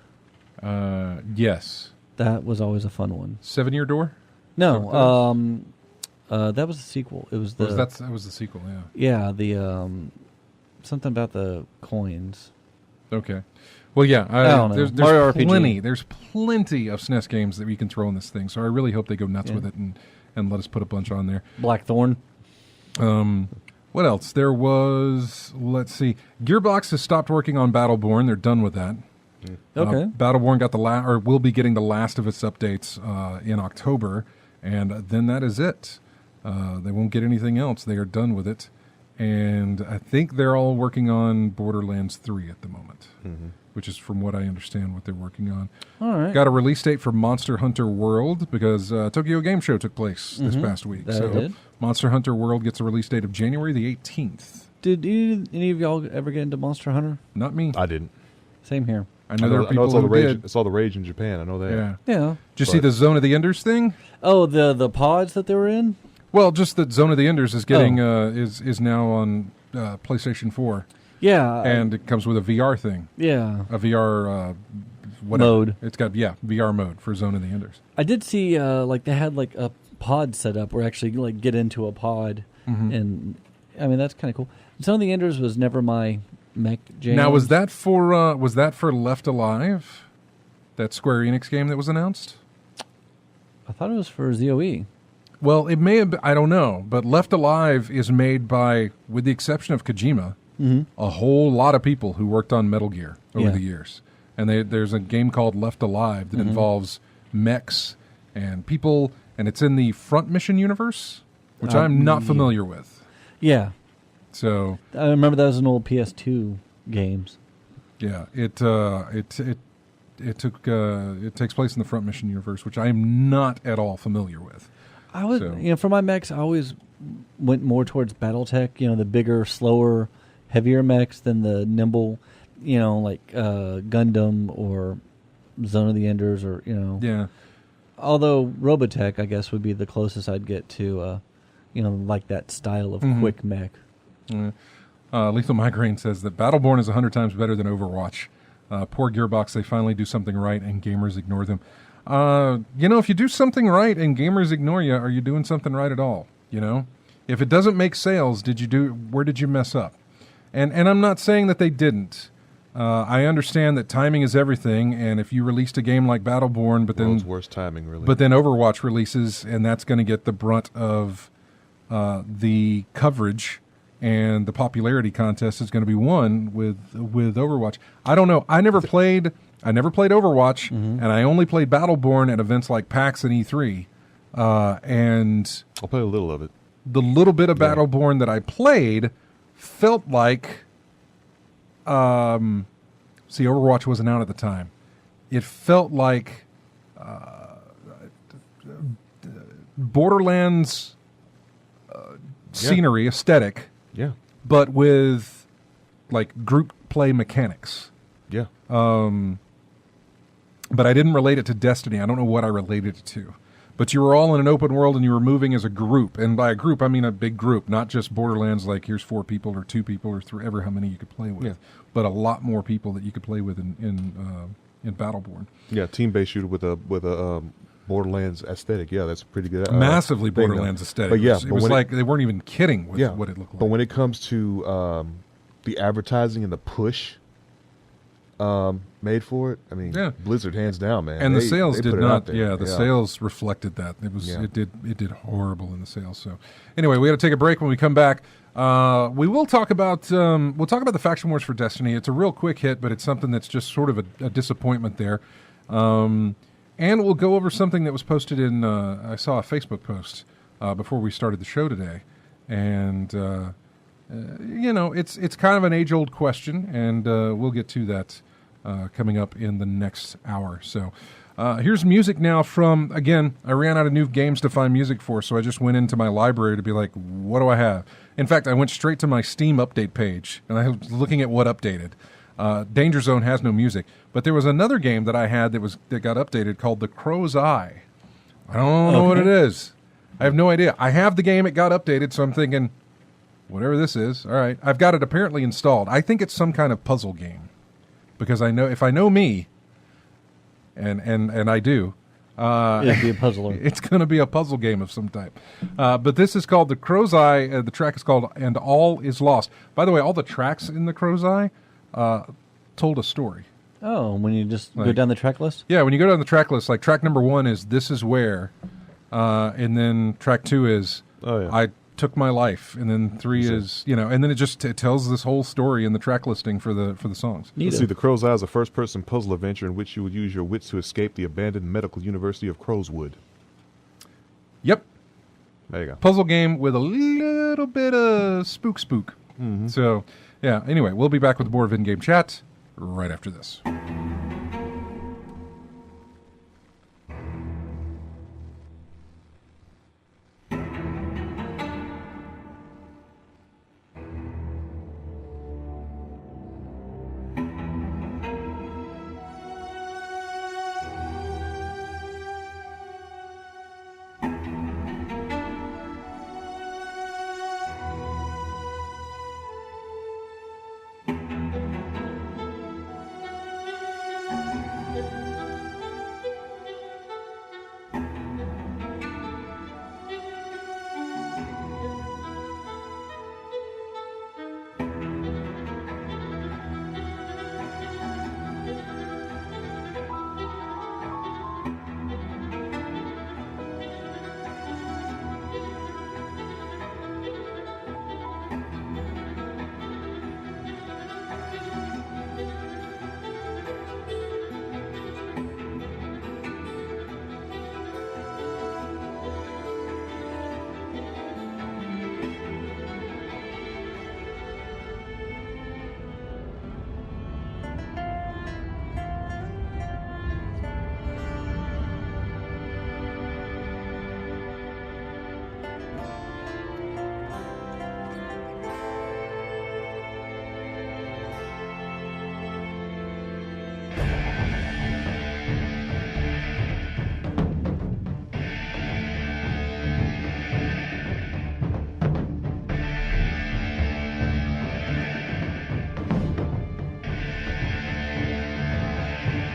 Yes. That was always a fun one. 7-Year Door? No, that was the sequel. It was the... That was the sequel, yeah. Yeah, the... something about the coins. Okay. Well, yeah. I don't know. There's Mario plenty. RPG. There's plenty of SNES games that we can throw in this thing. So I really hope they go nuts with it and let us put a bunch on there. Blackthorn. What else? There was, let's see. Gearbox has stopped working on Battleborn. They're done with that. Okay. Battleborn got or will be getting the last of its updates in October, and then that is it. They won't get anything else. They are done with it. And I think they're all working on Borderlands 3 at the moment, which is, from what I understand, what they're working on. All right. Got a release date for Monster Hunter World because Tokyo Game Show took place this past week. That did. Monster Hunter World gets a release date of January the 18th. Did any of y'all ever get into Monster Hunter? Not me. I didn't. Same here. I know there are people it's all who the rage. did. It's all the rage in Japan. I know that. Yeah. Yeah. Did you see the Zone of the Enders thing? Oh, the pods that they were in? Well, just that Zone of the Enders is getting is now on PlayStation 4. Yeah. And it comes with a VR thing. Yeah. A VR whatever. Mode. It's got VR mode for Zone of the Enders. I did see like they had like a pod set up where actually like get into a pod, and I mean that's kind of cool. Zone of the Enders was never my mech jam. Now was that for Left Alive? That Square Enix game that was announced? I thought it was for ZOE. Well, it may have been, I don't know, but Left Alive is made by, with the exception of Kojima, a whole lot of people who worked on Metal Gear over the years. And there's a game called Left Alive that involves mechs and people, and it's in the Front Mission universe, which I'm not familiar with. Yeah. So I remember that was an old PS2 games. yeah, it takes place in the Front Mission universe, which I am not at all familiar with. I was, for my mechs, I always went more towards BattleTech. The bigger, slower, heavier mechs than the nimble, like Gundam or Zone of the Enders, or Yeah. Although Robotech, I guess, would be the closest I'd get to, like that style of quick mech. Lethal Migraine says that Battleborn is 100 times better than Overwatch. Poor Gearbox, they finally do something right and gamers ignore them. If you do something right and gamers ignore you, are you doing something right at all? If it doesn't make sales, where did you mess up? And I'm not saying that they didn't. I understand that timing is everything, and if you released a game like Battleborn, but then World's worst timing, really. But then Overwatch releases, and that's going to get the brunt of the coverage. and the popularity contest is going to be won with Overwatch. I don't know. I never played Overwatch, and I only played Battleborn at events like PAX and E3. And I'll play a little of it. The little bit of Battleborn that I played felt like, Overwatch wasn't out at the time. It felt like Borderlands scenery, aesthetic, but with like group play mechanics. Yeah. But I didn't relate it to Destiny. I don't know what I related it to. But you were all in an open world and you were moving as a group. And by a group, I mean a big group, not just Borderlands like here's 4 people or 2 people or 3, ever how many you could play with. But a lot more people that you could play with in Battleborn. Yeah, team-based shooter with a Borderlands aesthetic. Yeah, that's pretty good. Massively Borderlands aesthetic. But It was like they weren't even kidding with what it looked like. But when it comes to the advertising and the push made for it, I mean, Blizzard hands down, man. And the sales did not. The sales reflected that. It was it did horrible in the sales. So anyway, we got to take a break. When we come back, we will talk about the faction wars for Destiny. It's a real quick hit, but it's something that's just sort of a disappointment there. And we'll go over something that was posted in. I saw a Facebook post before we started the show today, and it's kind of an age-old question, and we'll get to that coming up in the next hour. So here's music now from, again, I ran out of new games to find music for, so I just went into my library to be like, what do I have? In fact, I went straight to my Steam update page, and I was looking at what updated. Danger Zone has no music, but there was another game that I had that got updated called The Crow's Eye. I don't know what it is. I have no idea. I have the game, it got updated, so I'm thinking, whatever this is, all right. I've got it apparently installed. I think it's some kind of puzzle game. Because I know, if I know me, and I do, it'd be a puzzler. It's going to be a puzzle game of some type. But this is called The Crow's Eye. The track is called And All Is Lost. By the way, all the tracks in The Crow's Eye told a story. Oh, when you just go down the track list? Yeah, when you go down the track list, like track number 1 is This Is Where, and then track 2 is I Took My Life, and then 3 is, and then it tells this whole story in the track listing for the songs. Let's see, The Crow's Eye is a first-person puzzle adventure in which you would use your wits to escape the abandoned medical university of Crowswood. Yep. There you go. Puzzle game with a little bit of spook. Mm-hmm. So, yeah, anyway, we'll be back with more of In-Game Chat right after this.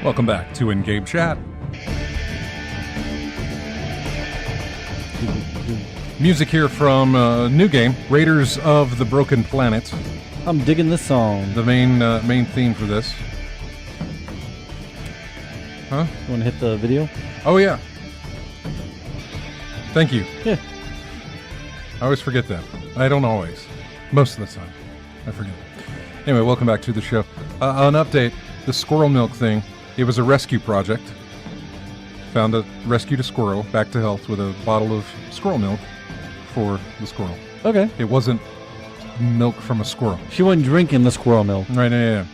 Welcome back to In-Game Chat. Music here from a new game, Raiders of the Broken Planet. I'm digging this song. The main theme for this. Huh? You want to hit the video? Oh, yeah. Thank you. Yeah. I always forget that. I don't always. Most of the time. I forget. Anyway, welcome back to the show. An update, the squirrel milk thing, it was a rescue project. Rescued a squirrel back to health with a bottle of squirrel milk for the squirrel. Okay. It wasn't milk from a squirrel. She wasn't drinking the squirrel milk. Right, yeah.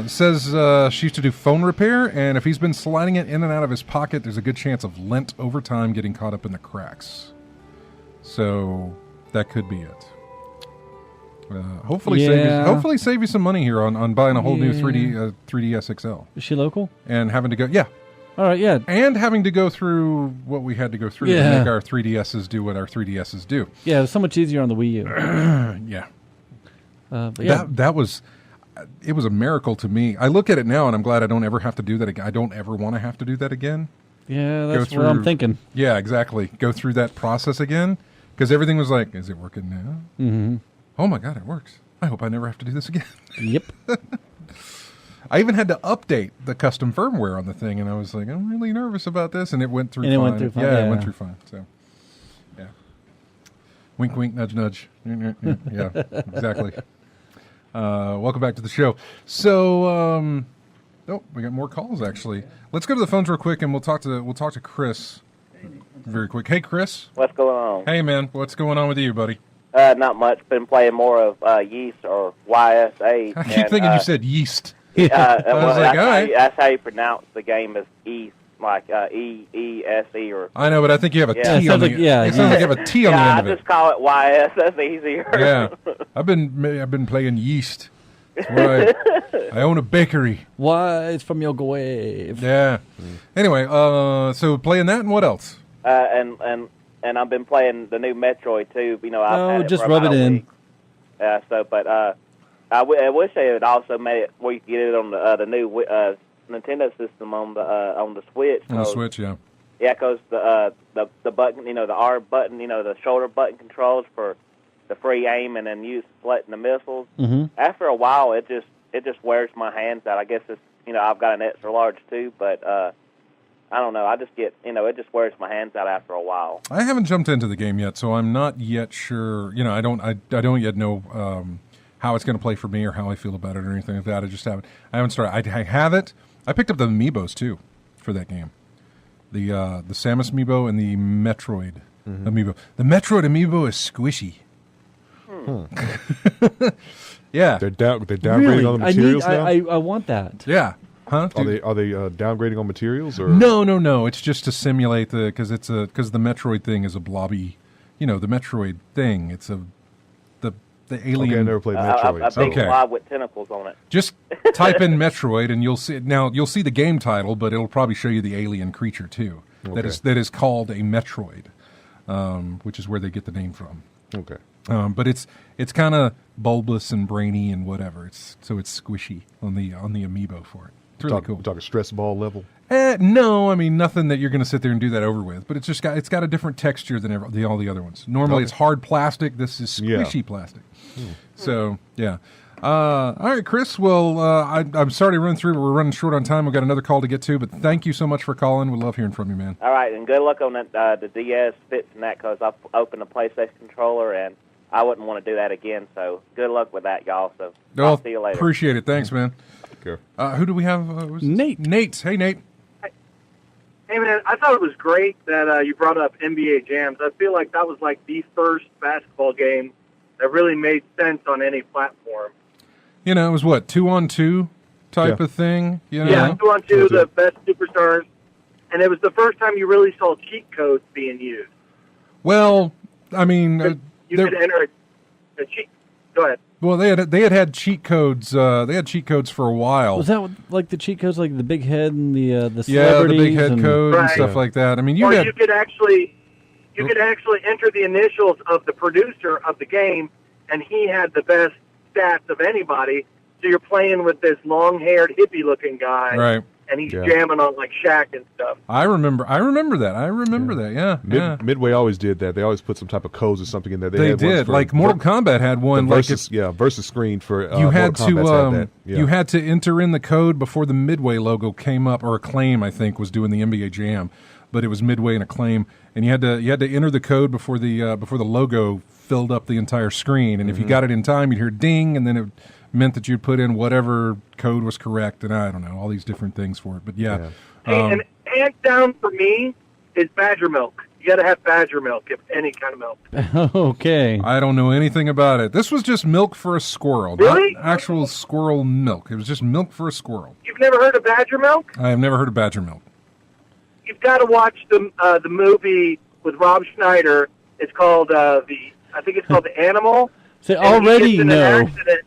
Says she used to do phone repair, and if he's been sliding it in and out of his pocket, there's a good chance of lint over time getting caught up in the cracks. So that could be it. Hopefully save you some money here on buying a whole new 3DS XL. Is she local? And having to go, yeah. All right, yeah. And having to go through what we had to go through to make our 3DSs do what our 3DSs do. Yeah, it was so much easier on the Wii U. Yeah. But yeah. That was... It was a miracle to me. I look at it now, and I'm glad I don't ever have to do that again. I don't ever want to have to do that again. Yeah, that's what I'm thinking. Yeah, exactly. Go through that process again. Because everything was like, is it working now? Mm-hmm. Oh, my God, it works. I hope I never have to do this again. Yep. I even had to update the custom firmware on the thing, and I was like, I'm really nervous about this, and it went through fine. It went through fine. Yeah, it went through fine. So, yeah. Wink, wink, nudge, nudge. Yeah, exactly. Welcome back to the show. So, we got more calls actually. Let's go to the phones real quick, and we'll talk to Chris very quick. Hey, Chris. What's going on? Hey, man. What's going on with you, buddy? Not much. Been playing more of Yeast or YSA. I keep thinking you said yeast. I was like, all right. That's how you pronounce the game as East, like E-E-S-E or... I know, but I think you have a T on the... it sounds like you have a T on the end of I it. just call it YS. That's easier. Yeah. I've been playing yeast. That's why I own a bakery. Why? It's from your wave. Yeah. Anyway, so playing that, and what else? And I've been playing the new Metroid too. You know, I've had it just for rub about it a in. week. I wish they had also made it where you could get it on the new Nintendo system on the Switch. On the Switch, yeah. Yeah, because the button, the R button, the shoulder button controls for the free aim and then use selecting the missiles. Mm-hmm. After a while, it just wears my hands out. I guess it's I've got an extra large too, but I don't know. I just get it just wears my hands out after a while. I haven't jumped into the game yet, so I'm not yet sure. I don't yet know how it's going to play for me or how I feel about it or anything like that. I haven't started. I have it. I picked up the amiibos too for that game. The Samus amiibo and the Metroid amiibo. The Metroid amiibo is squishy. Yeah, They're downgrading Really? on the materials now. I want that. yeah. Huh? Are they downgrading on materials or No. It's just to simulate because the Metroid thing is a blobby. The Metroid thing. It's the alien. Okay, I never played Metroid. A big Okay. blob with tentacles on it. Just type in Metroid and you'll see. Now you'll see the game title, but it'll probably show you the alien creature too. Okay. That is called a Metroid, which is where they get the name from. Okay. But it's kind of bulbous and brainy and whatever. It's squishy on the amiibo for it. It's really cool. Talking stress ball level. No, I mean nothing that you're going to sit there and do that over with. But it's got a different texture than all the other ones. Normally it's hard plastic. This is squishy plastic. So yeah. All right, Chris. Well, I'm sorry to run through, but we're running short on time. We've got another call to get to, but thank you so much for calling. We love hearing from you, man. All right, and good luck on that, the DS fixing that, because I've opened a PlayStation controller, and I wouldn't want to do that again, so good luck with that, y'all. So I'll see you later. Appreciate it. Thanks, man. Okay. Who do we have? Nate. Nate. Hey, Nate. Hey, man, I thought it was great that you brought up NBA Jams. I feel like that was like the first basketball game that really made sense on any platform. It was what, 2-on-2 type of thing? Yeah, 2-on-2, the best superstars. And it was the first time you really saw cheat codes being used. Well, I mean... you could enter a cheat... Go ahead. Well, they had cheat codes. They had cheat codes for a while. Was that like the cheat codes, like the big head and the celebrities? Yeah, the big head code and Right. stuff like that. I mean, you could actually enter the initials of the producer of the game, and he had the best stats of anybody. So you're playing with this long-haired hippie-looking guy, right? And he's jamming on like Shaq and stuff. I remember that. Yeah. Midway always did that. They always put some type of codes or something in there. They had ones did. for Like Mortal Kombat had one. Versus screen for you had Mortal Kombat's had that. you had to enter in the code before the Midway logo came up, or Acclaim, I think, was doing the NBA Jam. but it was Midway and Acclaim, and you had to enter the code before the logo filled up the entire screen, and if you got it in time, you'd hear ding, and then it meant that you'd put in whatever code was correct, and I don't know, all these different things for it. But yeah. Hey, and hands down for me is Badger milk. You got to have Badger milk, if any kind of milk. Okay. I don't know anything about it. This was just milk for a squirrel, really? Not actual squirrel milk. It was just milk for a squirrel. You've never heard of Badger milk? I have never heard of Badger milk. You've got to watch the movie with Rob Schneider. It's called I think it's called The Animal. So already no. Accident.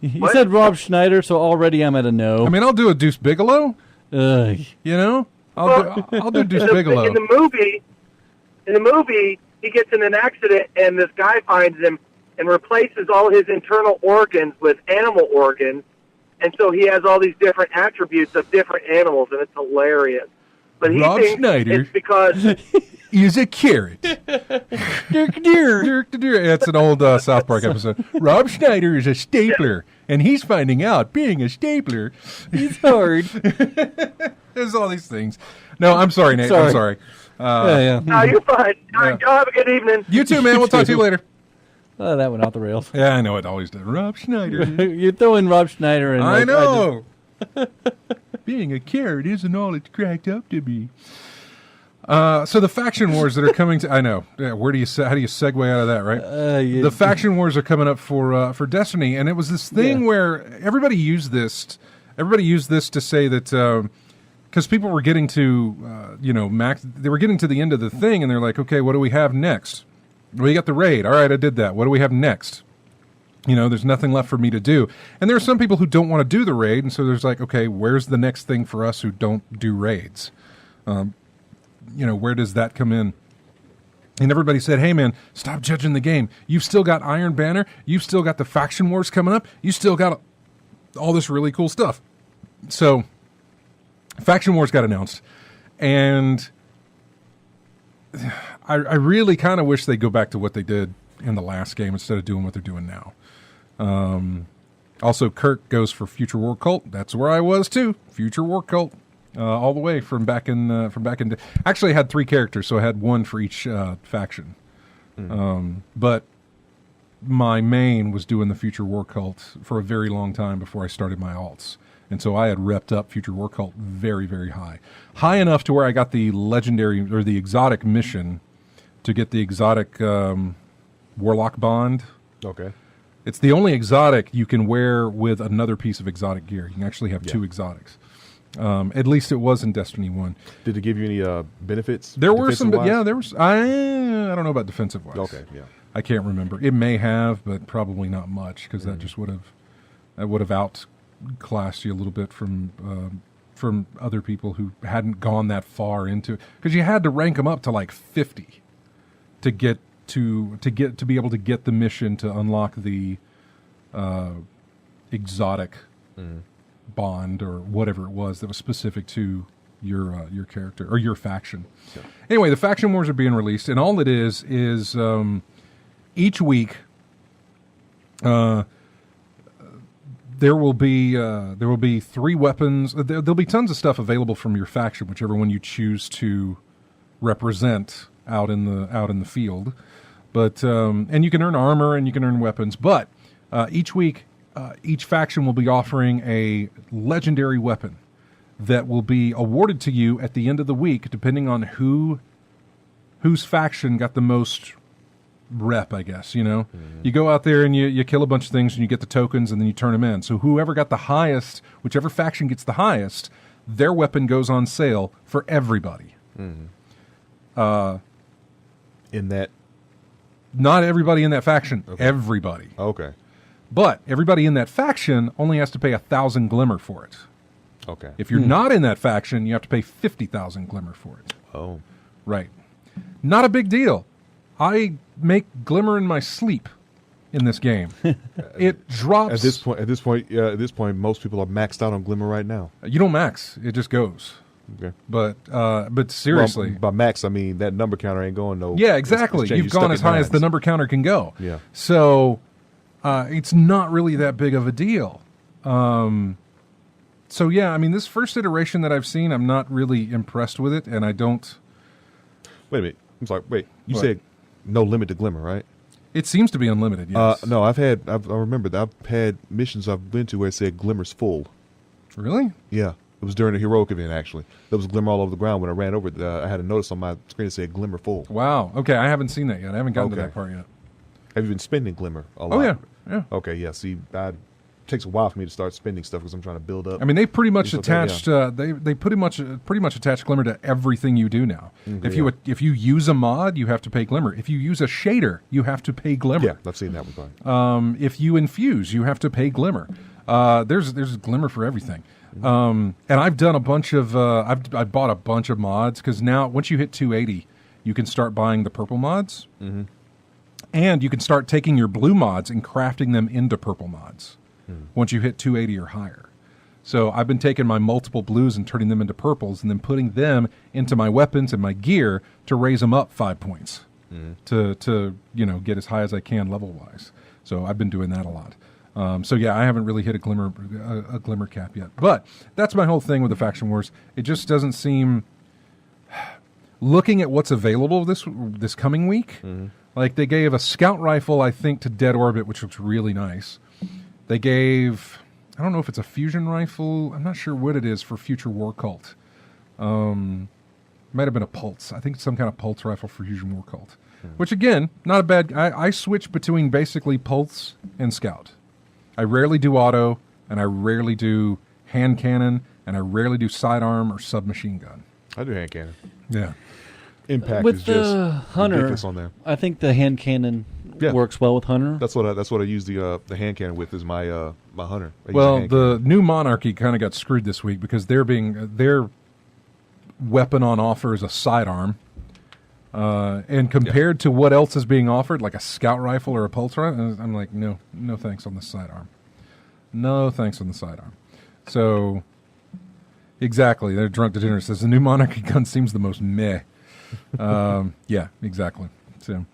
You said Rob Schneider, so already I'm at a no. I mean, I'll do a Deuce Bigelow. Ugh. You know, I'll do Deuce Bigelow. In the movie, he gets in an accident, and this guy finds him and replaces all his internal organs with animal organs, and so he has all these different attributes of different animals, and it's hilarious. But he Rob thinks Schneider it's because is a carrot. Dirk Deer. It's an old South Park episode. Rob Schneider is a stapler, and he's finding out being a stapler is hard. There's all these things. No, I'm sorry, Nate. I'm sorry. No, you're fine. All right, y'all have a good evening. You too, man. We'll talk to you later. Oh, that went off the rails. Yeah, I know it always does. Rob Schneider. You're throwing Rob Schneider in. I know. Being a carrot isn't all it's cracked up to be. So the faction wars that are coming to, I know. Yeah, how do you segue out of that, right? The faction wars are coming up for Destiny, and it was this thing where everybody used this to say that because people were getting to they were getting to the end of the thing, and they're like, okay, what do we have next? Well, you got the raid. All right, I did that. What do we have next? You know, there's nothing left for me to do. And there are some people who don't want to do the raid, and so there's like, okay, where's the next thing for us who don't do raids? Where does that come in? And everybody said, hey, man, stop judging the game. You've still got Iron Banner. You've still got the faction wars coming up. You still got all this really cool stuff. So faction wars got announced, and I really kind of wish they'd go back to what they did in the last game instead of doing what they're doing now. Also, Kirk goes for Future War Cult. That's where I was too. Future War Cult, all the way from back in. Actually, I had 3 characters, so I had 1 for each faction. But my main was doing the Future War Cult for a very long time before I started my alts, and so I had repped up Future War Cult very, very high enough to where I got the legendary or the exotic mission to get the exotic Warlock Bond. Okay. It's the only exotic you can wear with another piece of exotic gear. You can actually have 2 exotics. At least it was in Destiny 1. Did it give you any benefits? There were some, yeah, there was. I don't know about defensive-wise. Okay, yeah. I can't remember. It may have, but probably not much, because that just would have outclassed you a little bit from other people who hadn't gone that far into it. Because you had to rank them up to like 50 to get to be able to get the mission to unlock the exotic bond or whatever it was that was specific to your character or your faction. Yeah. Anyway, the faction wars are being released, and all it is each week there will be 3 weapons. There'll be tons of stuff available from your faction, whichever one you choose to represent out in the field. But and you can earn armor and you can earn weapons. But each week, each faction will be offering a legendary weapon that will be awarded to you at the end of the week, depending on whose faction got the most rep, I guess. You go out there and you kill a bunch of things and you get the tokens and then you turn them in. So whoever got the highest, whichever faction gets the highest, their weapon goes on sale for everybody. In that. Not everybody in that faction. Okay. Everybody. Okay. But everybody in that faction only has to pay 1,000 glimmer for it. Okay. If you're not in that faction, you have to pay 50,000 glimmer for it. Oh. Right. Not a big deal. I make glimmer in my sleep in this game. It drops. At this point, most people are maxed out on glimmer right now. You don't max. It just goes. Okay. But seriously. Well, by max, I mean that number counter ain't going no. Yeah, exactly. You've gone as high as the number counter can go. Yeah. So it's not really that big of a deal. So yeah, I mean, this first iteration that I've seen, I'm not really impressed with it, and I don't. Wait a minute. I'm sorry. Wait, you What? said no limit to Glimmer, right? It seems to be unlimited. Yes. No, I remember that I've had missions I've been to where it said Glimmer's full. Really? Yeah. It was during a heroic event, actually. There was Glimmer all over the ground. When I ran over it, I had a notice on my screen that said Glimmer full. Wow. Okay, I haven't seen that yet. I haven't gotten to Okay. that part yet. Have you been spending Glimmer a lot? Oh yeah, yeah. Okay, yeah. See, it takes a while for me to start spending stuff because I'm trying to build up. I mean, they pretty much Things like that, attached. They pretty much attach Glimmer to everything you do now. Okay, If you use a mod, you have to pay Glimmer. If you use a shader, you have to pay Glimmer. Yeah, I've seen that one. Fine. If you infuse, you have to pay Glimmer. There's Glimmer for everything. And I've done a bunch of I've bought a bunch of mods because now once you hit 280, you can start buying the purple mods, and you can start taking your blue mods and crafting them into purple mods. Once you hit 280 or higher. So I've been taking my multiple blues and turning them into purples, and then putting them into my weapons and my gear to raise them up 5 points to get as high as I can level wise. So I've been doing that a lot. So yeah, I haven't really hit a glimmer cap yet. But that's my whole thing with the Faction Wars. It just doesn't seem. Looking at what's available this coming week, like they gave a scout rifle, I think, to Dead Orbit, which looks really nice. They gave, I don't know if it's a fusion rifle. I'm not sure what it is for Future War Cult. Might have been a Pulse. I think it's some kind of Pulse rifle for Fusion War Cult. Which again, not a bad. I switch between basically Pulse and Scout. I rarely do auto, and I rarely do hand cannon, and I rarely do sidearm or submachine gun. I do hand cannon. Yeah. Impact With is just the Hunter, ridiculous on there. I think the hand cannon works well with Hunter. That's what I use the hand cannon with is my my Hunter. Well, the new Monarchy kind of got screwed this week because their weapon on offer is a sidearm, and compared to what else is being offered, like a scout rifle or a pulse rifle, I'm like, no thanks on the sidearm. No thanks on the sidearm. So, exactly, they're drunk degenerate says the new Monarchy gun seems the most meh. Yeah, exactly. So,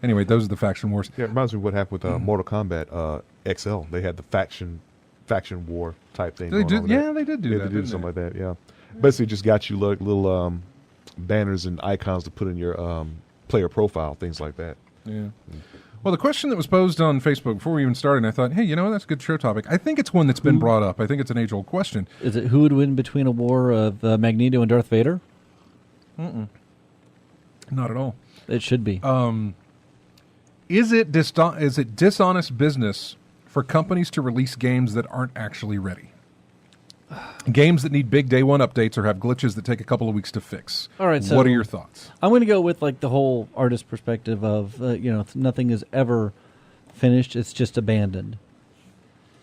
anyway, those are the Faction Wars. Yeah, it reminds me of what happened with Mortal Kombat XL. They had the faction war type thing. They did, yeah, they did do that. They did something like that. Yeah, basically just got you little banners and icons to put in your player profile, things like that. Yeah. Well, the question that was posed on Facebook before we even started, I thought, hey, that's a good show topic. I think it's one that's been brought up. I think it's an age-old question. Is it who would win between a war of Magneto and Darth Vader? Not at all. It should be. Is it dishonest business for companies to release games that aren't actually ready? Games that need big day one updates or have glitches that take a couple of weeks to fix. All right, so what are your thoughts? I'm going to go with like the whole artist perspective of nothing is ever finished; it's just abandoned.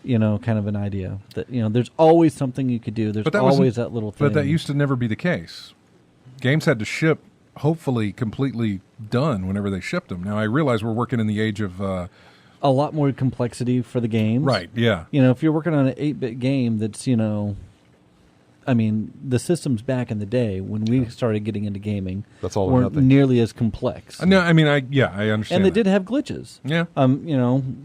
Kind of an idea that there's always something you could do. There's always that little thing. But that used to never be the case. Games had to ship, hopefully completely done whenever they shipped them. Now I realize we're working in the age of a lot more complexity for the games. Right, yeah. If you're working on an 8-bit game that's, the systems back in the day when we started getting into gaming that's all weren't nearly as complex. No, I understand. And they did have glitches. Yeah.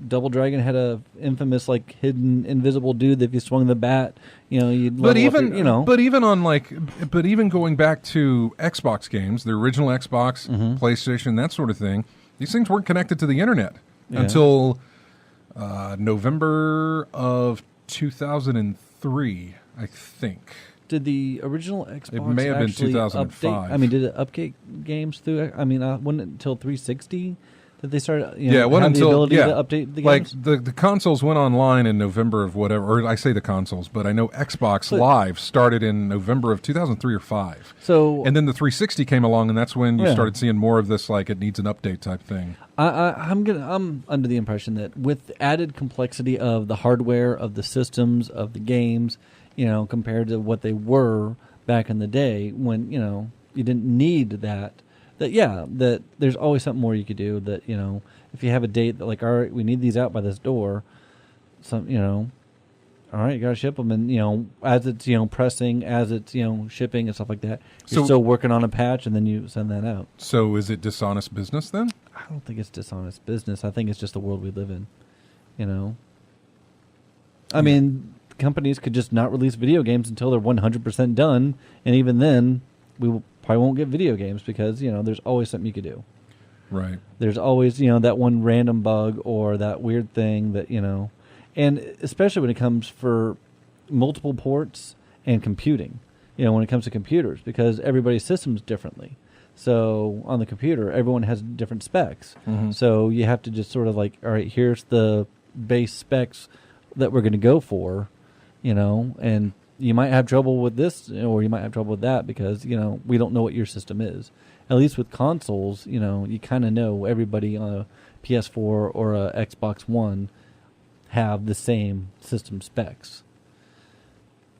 Double Dragon had a infamous hidden invisible dude that if you swung the bat, you'd But even going back to Xbox games, the original Xbox, PlayStation, that sort of thing, these things weren't connected to the internet until November of 2003, I think. Did the original Xbox It may have been 2005. did it update games through? Wasn't it until 360 that they started? It wasn't the until ability to update the games. The consoles went online in November of whatever. Or I say the consoles, but I know Xbox Live started in November of 2003 or 5. So, and then the 360 came along, and that's when you started seeing more of this. It needs an update type thing. I'm under the impression that with added complexity of the hardware, of the systems, of the games, compared to what they were back in the day when you didn't need that there's always something more you could do. That if you have a date that all right, we need these out by this door, all right, you gotta ship them, and as it's pressing, as it's shipping and stuff like that, you're still working on a patch, and then you send that out. So is it dishonest business then? I don't think it's dishonest business. I think it's just the world we live in. I mean, companies could just not release video games until they're 100% done, and even then, probably won't get video games because there's always something you could do. Right. There's always that one random bug or that weird thing that and especially when it comes for multiple ports and computing. When it comes to computers, because everybody's system's differently. So on the computer, everyone has different specs. Mm-hmm. So you have to just sort of like, all right, here's the base specs that we're going to go for, and you might have trouble with this or you might have trouble with that because, we don't know what your system is. At least with consoles, you kind of know everybody on a PS4 or a Xbox One have the same system specs.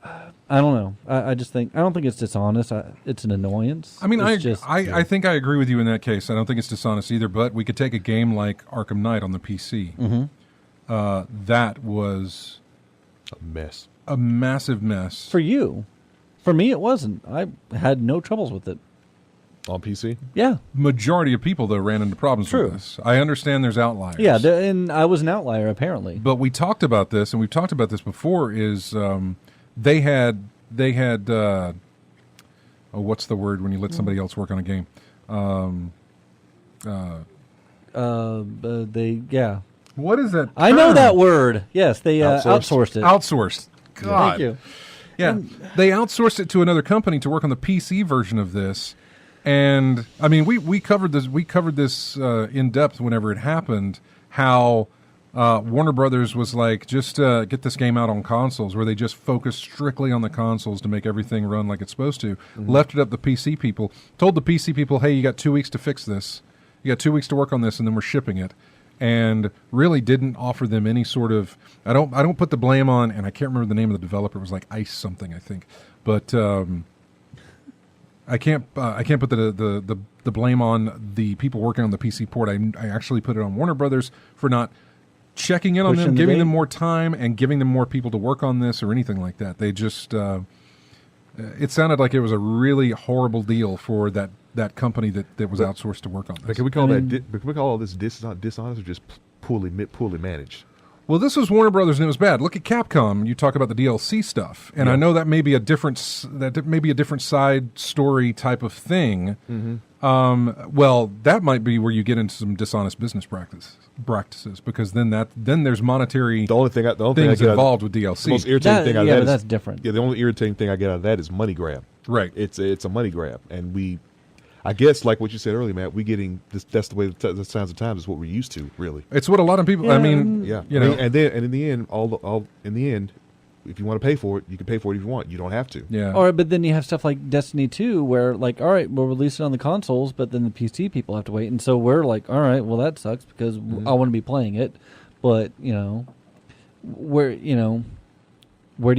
I don't know. I just think I don't think it's dishonest. It's an annoyance. I mean, It's I think I agree with you in that case. I don't think it's dishonest either. But we could take a game like Arkham Knight on the PC. Mm-hmm. That was A mess. a massive mess. For you. For me, it wasn't. I had no troubles with it. On PC? Yeah. Majority of people though ran into problems True. with this. I understand there's outliers. Yeah, and I was an outlier apparently. But we talked about this, and we've talked about this before. Is they had what's the word when you let somebody else work on a game? What is that? I know term? that word. Yes, they outsourced it. Outsourced. God. Thank you. Yeah, they outsourced it to another company to work on the PC version of this. And I mean, we covered this. We covered this in depth whenever it happened. How Warner Brothers was like, just get this game out on consoles, where they just focused strictly on the consoles to make everything run like it's supposed to. Mm-hmm. Left it up to the PC people. Told the PC people, hey, you got 2 weeks to fix this. You got 2 weeks to work on this, and then we're shipping it. And really didn't offer them any sort of. I don't put the blame on, and I can't remember the name of the developer. It was like Ice something, I think, but. I can't put the blame on the people working on the PC port. I actually put it on Warner Brothers for not checking in on them, giving them more time, and giving them more people to work on this or anything like that. They just it sounded like it was a really horrible deal for that company that was outsourced to work on this. Can we call all this dishonest or just poorly managed? Well, this was Warner Brothers, and it was bad. Look at Capcom. You talk about the DLC stuff, and I know that may be a different side story type of thing. Mm-hmm. Well, that might be where you get into some dishonest business practices, because then there's monetary things involved with DLC. The most irritating thing out of that is that's different. Yeah, the only irritating thing I get out of that is money grab. Right. It's a money grab, and I guess, like what you said earlier, Matt, that's the way the signs of times is what we're used to, really. It's what a lot of people, I mean, yeah. And in the end, if you want to pay for it, you can pay for it if you want. You don't have to. Yeah. Or, but then you have stuff like Destiny 2 where, like, all right, we'll release it on the consoles, but then the PC people have to wait. And so we're like, all right, well, that sucks because I want to be playing it. But, where do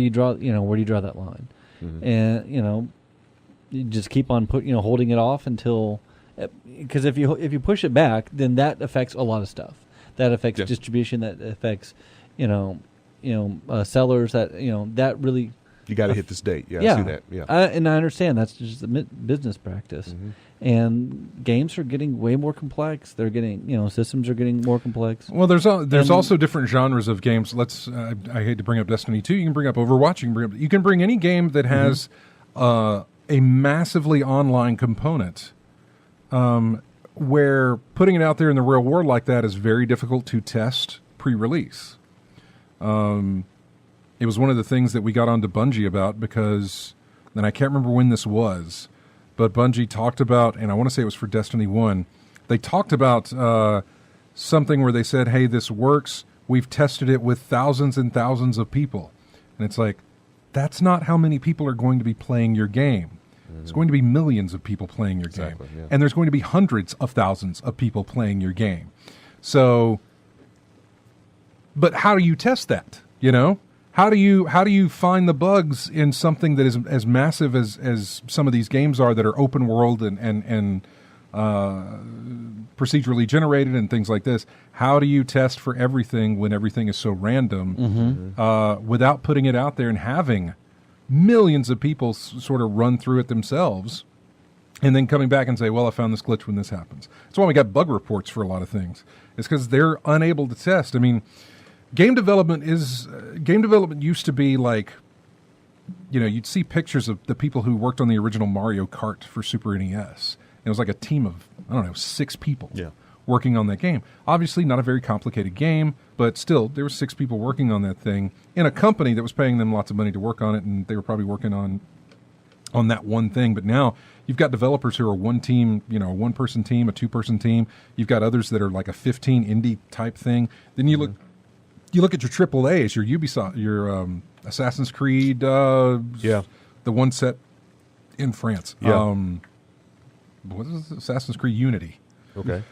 you draw that line? Mm-hmm. And, you just keep on holding it off until, because if you push it back, then that affects a lot of stuff. That affects distribution. That affects, sellers. That really. You got to hit this date. Yeah, I see that. Yeah, and I understand that's just a business practice. Mm-hmm. And games are getting way more complex. They're getting, systems are getting more complex. Well, there's also different genres of games. I hate to bring up Destiny 2. You can bring up Overwatch. You can bring any game that has. A massively online component where putting it out there in the real world like that is very difficult to test pre-release. It was one of the things that we got onto Bungie about because, and I can't remember when this was, but Bungie talked about, and I want to say it was for Destiny 1, they talked about something where they said, hey, this works. We've tested it with thousands and thousands of people. And it's like, that's not how many people are going to be playing your game. There's going to be millions of people playing your game. Yeah. And there's going to be hundreds of thousands of people playing your game. So, but how do you test that? How do you find the bugs in something that is as massive as some of these games are that are open world and procedurally generated and things like this? How do you test for everything when everything is so random without putting it out there and having millions of people sort of run through it themselves and then coming back and say, well, I found this glitch when this happens. That's why we got bug reports for a lot of things. It's because they're unable to test. I mean, game development used to be like, you'd see pictures of the people who worked on the original Mario Kart for Super NES. It was like a team of, 6 people working on that game. Obviously, not a very complicated game, but still, there were 6 people working on that thing in a company that was paying them lots of money to work on it, and they were probably working on that one thing. But now you've got developers who are one team, a one-person team, a 2-person team. You've got others that are like a 15 indie type thing. Then you look at your AAAs, your Ubisoft, your Assassin's Creed, the one set in France. Yeah. What is it? Assassin's Creed Unity. Okay.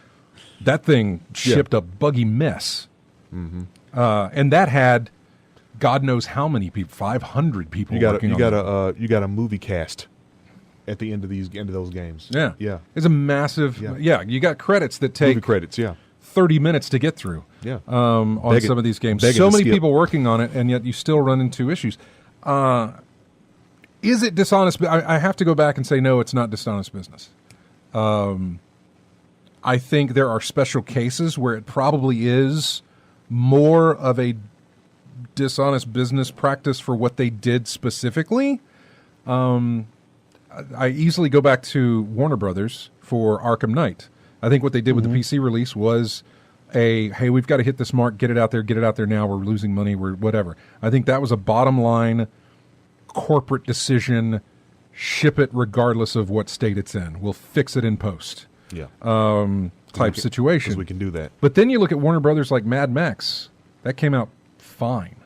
That thing shipped a buggy mess. Mm-hmm. And that had God knows how many people, 500 people working on it. You got a movie cast at the end of those games. Yeah. Yeah. It's a massive, you got credits that take movie credits, 30 minutes to get through. Yeah. On some of these games. So many people working on it, and yet you still run into issues. Is it dishonest? I have to go back and say, no, it's not dishonest business. I think there are special cases where it probably is more of a dishonest business practice for what they did specifically. I easily go back to Warner Brothers for Arkham Knight. I think what they did with the PC release was hey, we've got to hit this mark, get it out there now, we're losing money, we're whatever. I think that was a bottom line corporate decision, ship it regardless of what state it's in. We'll fix it in post. Yeah. Type situation. Because we can do that. But then you look at Warner Brothers like Mad Max. That came out fine.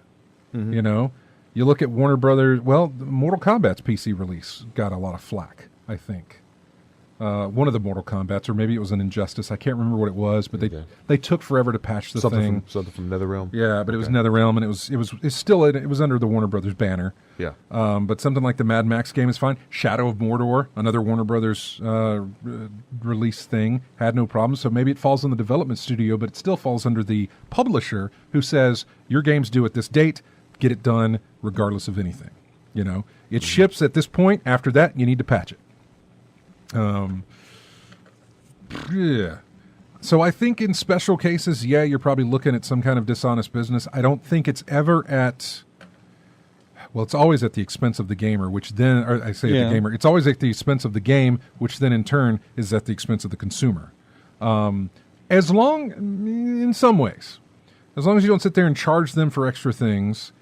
Mm-hmm. You look at Warner Brothers, Mortal Kombat's PC release got a lot of flack, I think. One of the Mortal Kombats, or maybe it was an Injustice. I can't remember what it was, but they took forever to patch the thing. Something from NetherRealm? Yeah, but it was NetherRealm, and it was under the Warner Brothers banner. Yeah. But something like the Mad Max game is fine. Shadow of Mordor, another Warner Brothers release thing, had no problem. So maybe it falls on the development studio, but it still falls under the publisher who says, your game's due at this date, get it done regardless of anything. It ships at this point. After that, you need to patch it. So I think in special cases, you're probably looking at some kind of dishonest business. I don't think it's ever it's always at the expense of the gamer, which then, or I say the gamer, it's always at the expense of the game, which then in turn is at the expense of the consumer. In some ways, as long as you don't sit there and charge them for extra things,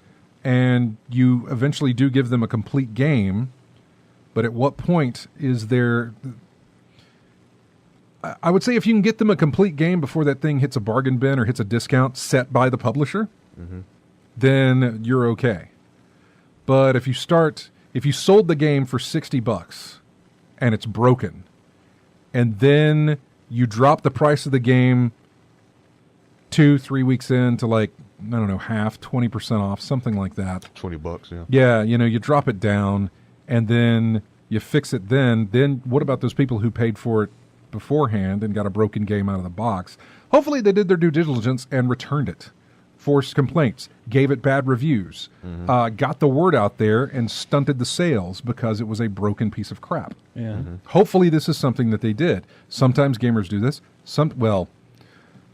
and you eventually do give them a complete game. But at what point is there... I would say if you can get them a complete game before that thing hits a bargain bin or hits a discount set by the publisher, then you're okay. But if you sold the game for $60 and it's broken, and then you drop the price of the game 2-3 weeks in to half, 20% off, something like that. $20, Yeah, you drop it down, and then you fix it then what about those people who paid for it beforehand and got a broken game out of the box? Hopefully they did their due diligence and returned it, forced complaints, gave it bad reviews, got the word out there and stunted the sales because it was a broken piece of crap. Yeah. Hopefully this is something that they did. Sometimes gamers do this.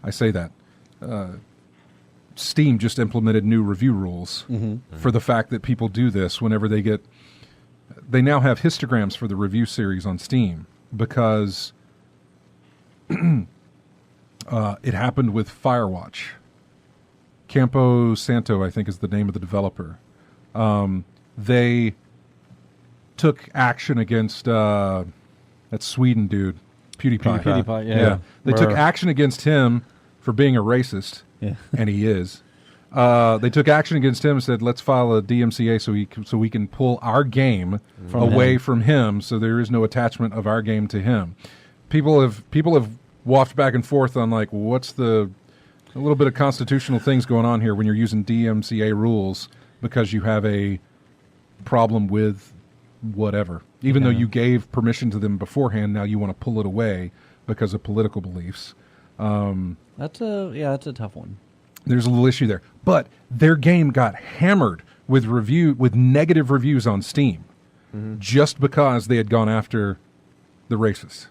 I say that. Steam just implemented new review rules for the fact that people do this whenever they now have histograms for the review series on Steam because it happened with Firewatch. Campo Santo, I think, is the name of the developer. They took action against that Sweden dude, PewDiePie. PewDiePie, yeah. They took action against him for being a racist, and he is. They took action against him and said, let's file a DMCA so we can pull our game away from him so there is no attachment of our game to him. People have waffed back and forth on what's a little bit of constitutional things going on here when you're using DMCA rules because you have a problem with whatever. Even though you gave permission to them beforehand, now you want to pull it away because of political beliefs. That's a tough one. There's a little issue there. But their game got hammered with negative reviews on Steam just because they had gone after the racist,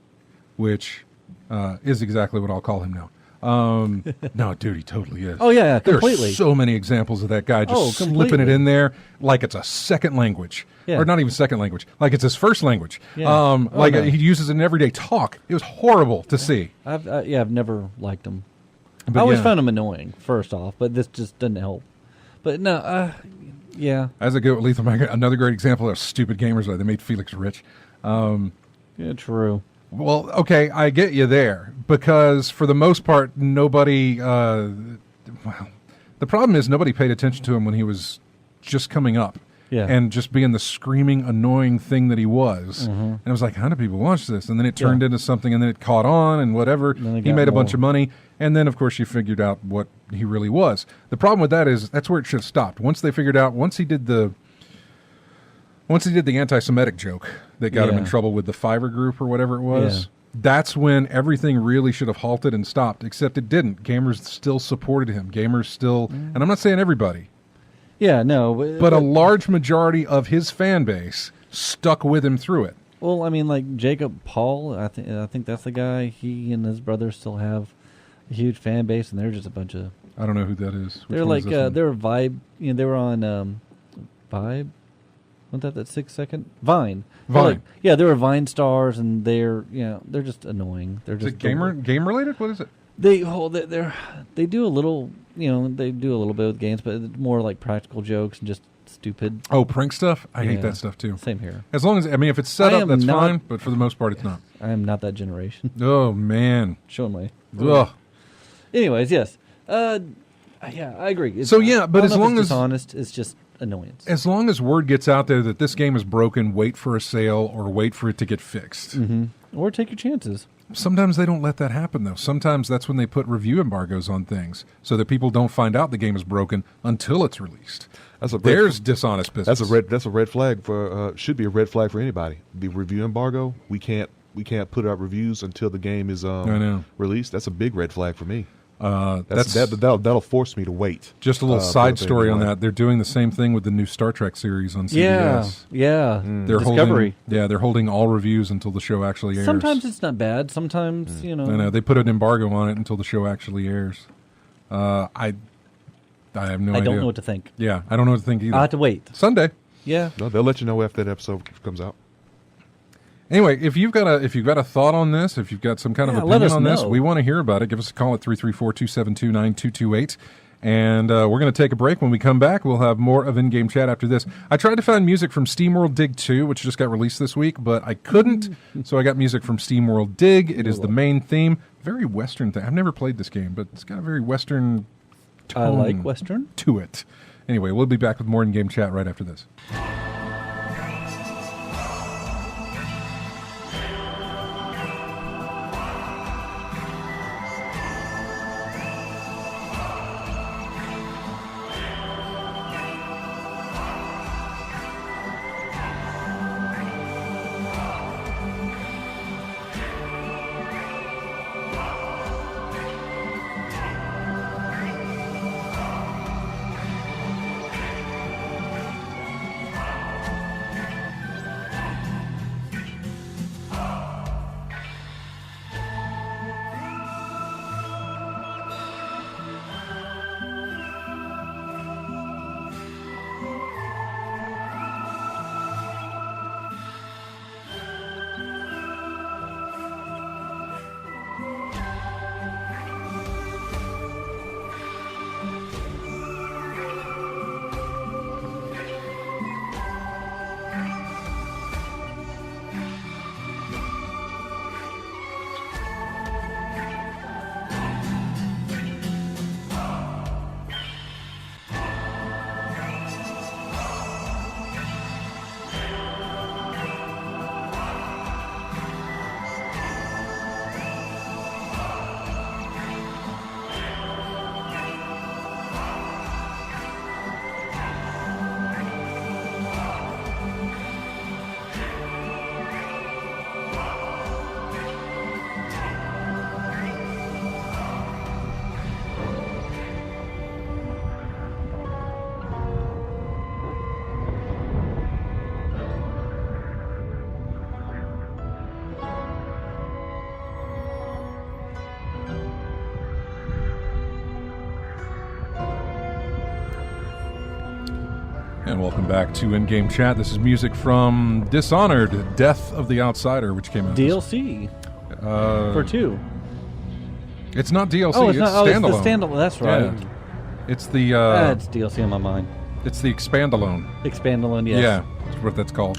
which is exactly what I'll call him now. No, dude, he totally is. Oh, yeah, There completely. are so many examples of that guy just slipping it completely. in there like it's a second language. Yeah. Or not even second language, like it's his first language. Yeah. Oh, Like no. he uses it in everyday talk. It was horrible to see. I've never liked him. But I always yeah. found him annoying, first off, but this just doesn't help. But no, yeah. As I go with Lethal Magnet, another great example of stupid gamers. They made Felix rich. Yeah, true. Well, okay, I get you there because for the most part, nobody. Well, the problem is nobody paid attention to him when he was just coming up, Yeah. and just being the screaming, annoying thing that he was. And it was like, how do people watch this? And then it turned into something, and then it caught on, and whatever. then it He got made a bunch more. of money, and then of course you figured out what he really was. The problem with that is that's where it should have stopped. Once they figured out, once he did the anti-Semitic joke that got him in Yeah. trouble with the Fiverr group or whatever it was, Yeah. that's when everything really should have halted and stopped, except it didn't. Gamers still supported him. Gamers still, and I'm not saying everybody, Yeah, no. but a large majority of his fan base stuck with him through it. Well, I mean, like Jacob Paul, I think that's the guy. He and his brother still have a huge fan base, and they're just a bunch of. I don't know who that is. Which They're one like is this one? they're Vibe. You know, they were on Vibe. Wasn't that 6 second Vine? They're Vine. like- yeah, they were Vine stars, and they're just annoying. They're Is just it game related? What is it? They do a little. They do a little bit with games, but it's more like practical jokes and just stupid. Oh, prank stuff. I hate Yeah. that stuff too. Same here. As long as if it's set I up, am that's not- fine. But for the most part, it's not. I am not that generation. Oh man. Showing my. Ugh. Anyways, yes. Yeah, I agree. It's, So, yeah, but I don't as know if long it's as- dishonest, it's just annoyance. As long as word gets out there that this game is broken, wait for a sale or wait for it to get fixed. Or take your chances. Sometimes they don't let that happen, though. Sometimes that's when they put review embargoes on things so that people don't find out the game is broken until it's released. There's dishonest business. That's a red flag for should be a red flag for anybody. The review embargo. We can't put out reviews until the game is know. released. That's a big red flag for me. That's That'll force me to wait. just a little for side the story on delay. that. They're doing the same thing with the new Star Trek series on Yeah, CBS. yeah. They're Discovery. they're holding all reviews until the show actually airs. Sometimes it's not bad. Sometimes I know they put an embargo on it until the show actually airs. I have no I idea. don't know what to think. Yeah, I don't know what to think either. I have to wait. Sunday. Yeah. No, they'll let you know after that episode comes out. Anyway, if you've got a thought on this, if you've got some kind of Yeah, let opinion us on this, know. we want to hear about it. Give us a call at 334-272-9228. And we're going to take a break. When we come back, we'll have more of in-game chat after this. I tried to find music from Steamworld Dig 2, which just got released this week, but I couldn't. So I got music from Steamworld Dig. It is the main theme. Very Western thing. I've never played this game, but it's got a very Western tone I like Western. to it. Anyway, we'll be back with more in-game chat right after this. And welcome back to In-Game Chat. This is music from Dishonored, Death of the Outsider, which came out DLC for 2. It's not DLC, Oh, it's not. standalone. It's the standalone. That's right. Yeah. It's the It's DLC in my mind. it's the expandalone. Expandalone, yes. Yeah, that's what that's called.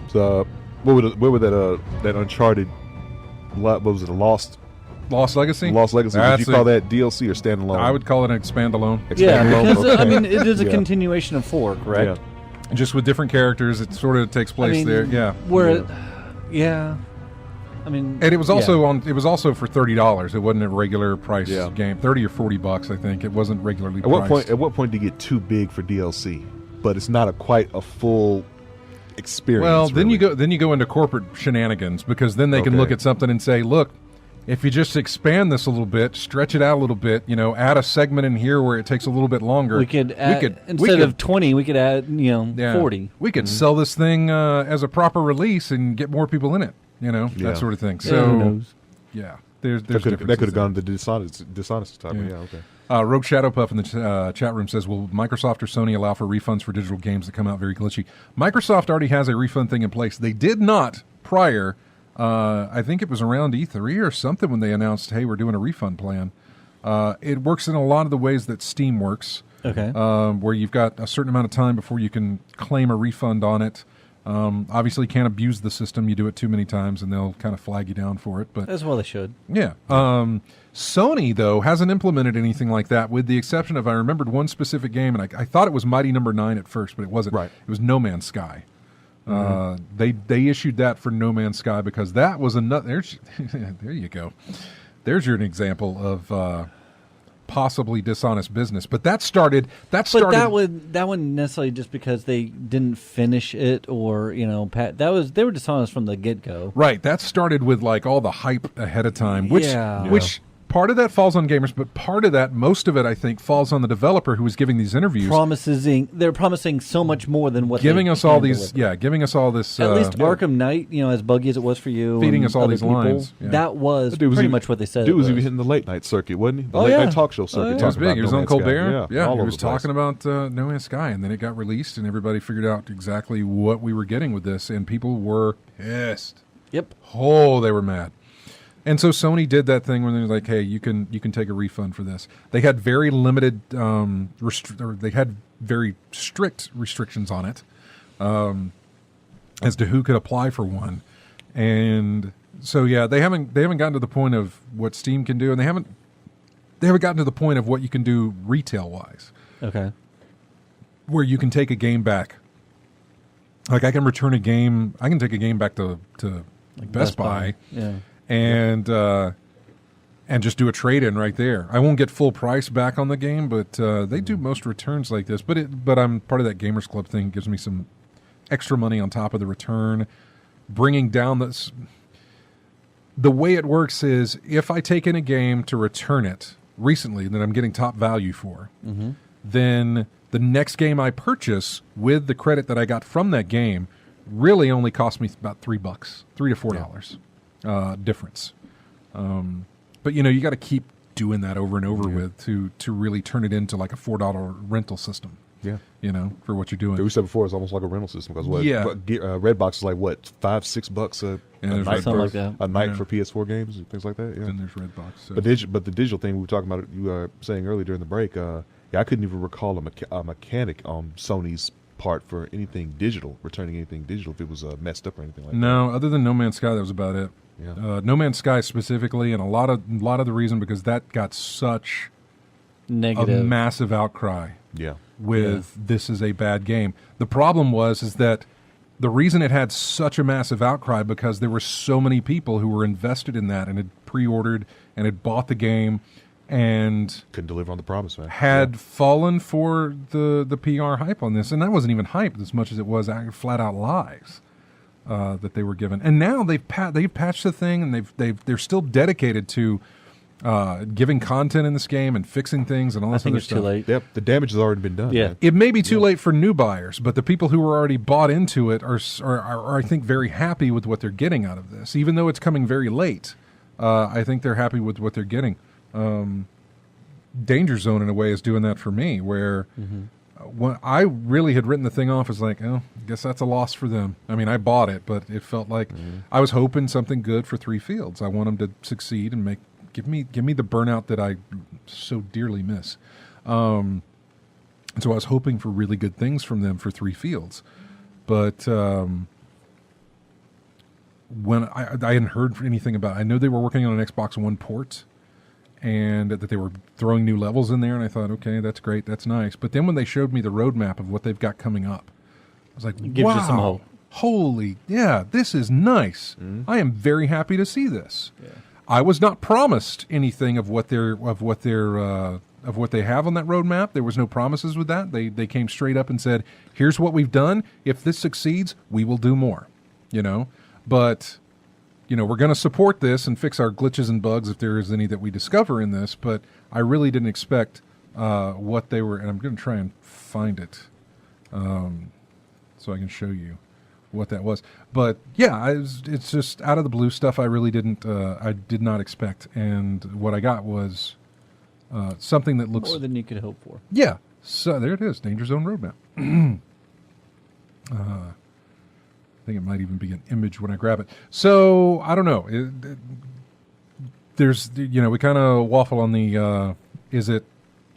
So, what would that Uncharted? What was it? A Lost Legacy? Lost Legacy. Would you call that DLC or standalone? I would call it an expandalone. Yeah, Expandalone? because I Okay. mean, it is a Yeah. continuation of 4, correct? Yeah. Just with different characters, it sort of takes place there. Yeah. Where, yeah. I mean, And it was also yeah. on. It was also for $30. It wasn't a regular price Yeah. game. $30 or $40, I think. It wasn't regularly At what priced. point? At what point do you get too big for DLC? But it's not quite a full experience. Well, then really. you go into corporate shenanigans, because then they can Okay. look at something and say, look, if you just expand this a little bit, stretch it out a little bit, add a segment in here where it takes a little bit longer. we could add, instead of 20, we could add, yeah, 40. We could sell this thing as a proper release and get more people in it. Yeah. That sort of thing. Yeah, So who knows? yeah, there's that could differences have gone the dishonest type. Yeah. Yeah. Okay. Rogue Shadowpuff in the chat room says, will Microsoft or Sony allow for refunds for digital games that come out very glitchy? Microsoft already has a refund thing in place. They did not prior. I think it was around E3 or something when they announced, hey, we're doing a refund plan. It works in a lot of the ways that Steam works, Okay. where you've got a certain amount of time before you can claim a refund on it. Obviously, you can't abuse the system. You do it too many times, and they'll kind of flag you down for it. But As well they should. yeah. Sony, though, hasn't implemented anything like that, with the exception of, I remembered one specific game, and I thought it was Mighty Number 9 at first, but it wasn't. Right. It was No Man's Sky. They issued that for No Man's Sky because that was another. There you go. There's your example of possibly dishonest business. But that started. But that wouldn't necessarily just because they didn't finish it or they were dishonest from the get go. Right. That started with like all the hype ahead of time, which Yeah. which part of that falls on gamers, but part of that, most of it, I think, falls on the developer who was giving these interviews, They're promising so much more than what giving they us all can these, deliver. giving us all this. At least Arkham Knight, as buggy as it was for you, Feeding and us all other these people, lines, yeah. that was That dude was pretty even- much what they said. Dude was it even hitting the late night circuit, wasn't he? The Oh, late yeah. night talk show circuit. Oh, yeah. It was talking big. about He was No on Man's Sky. Colbert. Yeah, all he over was the place. talking about No Man's Sky, and then it got released, and everybody figured out exactly what we were getting with this, and people were pissed. Yep. Oh, they were mad. And so Sony did that thing where they're like, "Hey, you can take a refund for this." They had very limited, they had very strict restrictions on it, as to who could apply for one. And so yeah, they haven't gotten to the point of what Steam can do, and they haven't gotten to the point of what you can do retail wise, Okay. where you can take a game back. Like I can return a game, I can take a game back to Like Best Buy. Yeah. And just do a trade-in right there. I won't get full price back on the game, but they do most returns like this. But I'm part of that Gamers Club thing. It gives me some extra money on top of the return, bringing down this. The way it works is if I take in a game to return it recently that I'm getting top value for, then the next game I purchase with the credit that I got from that game really only cost me about $3, $3 to $4. Difference. But you got to keep doing that over and over with to really turn it into like a $4 rental system. Yeah. For what you're doing. We said before, it's almost like a rental system because Redbox is like what, $5-6 a there's night, something like that. a night Yeah. for PS4 games and things like that. Yeah. Then there's Redbox. So. But the digital thing we were talking about, you were saying earlier during the break, I couldn't even recall a mechanic on Sony's part for anything digital, returning anything digital if it was messed up or anything like that. No, other than No Man's Sky, that was about it. Yeah. No Man's Sky specifically, and a lot of the reason because that got such Negative. a massive outcry Yeah. with this is a bad game. The problem is that the reason it had such a massive outcry because there were so many people who were invested in that and had pre-ordered and had bought the game and Couldn't deliver on the promise, man. had fallen for the PR hype on this, and that wasn't even hype as much as it was flat out lies that they were given. And now they've patched the thing, and they're still dedicated to giving content in this game and fixing things and all I this think other it's stuff. too late. Yep, the damage has already been done. Yeah. man. It may be too late for new buyers, but the people who were already bought into it are I think, very happy with what they're getting out of this. Even though it's coming very late, I think they're happy with what they're getting. Danger Zone, in a way, is doing that for me, where when I really had written the thing off as like, oh, I guess that's a loss for them. I mean, I bought it, but it felt like I was hoping something good for Three Fields. I want them to succeed and give me the burnout that I so dearly miss. And so I was hoping for really good things from them for Three Fields. But when I hadn't heard anything about it. I know they were working on an Xbox One port and that they were throwing new levels in there, and I thought, okay, that's great, that's nice. But then when they showed me the roadmap of what they've got coming up, I was like, it gives wow, you some hope. Holy, yeah, this is nice. I am very happy to see this. Yeah. I was not promised anything of what they have on that roadmap. There was no promises with that. They came straight up and said, here's what we've done. If this succeeds, we will do more. But we're going to support this and fix our glitches and bugs if there is any that we discover in this. But I really didn't expect what they were, and I'm going to try and find it so I can show you what that was. But yeah, it's just out of the blue stuff. I really did not expect, and what I got was something that looks more than you could hope for. Yeah, so there it is, Danger Zone roadmap. I think it might even be an image when I grab it. So I don't know. There's we kind of waffle on the is it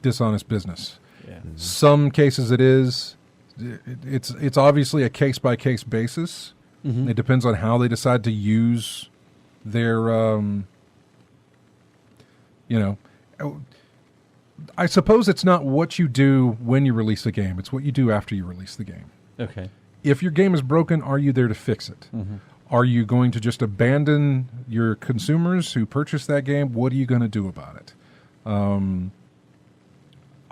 dishonest business? Yeah. Mm-hmm. Some cases it is. It's obviously a case-by-case basis. It depends on how they decide to use their, I suppose it's not what you do when you release a game. It's what you do after you release the game. Okay. If your game is broken, are you there to fix it? Are you going to just abandon your consumers who purchased that game? What are you going to do about it?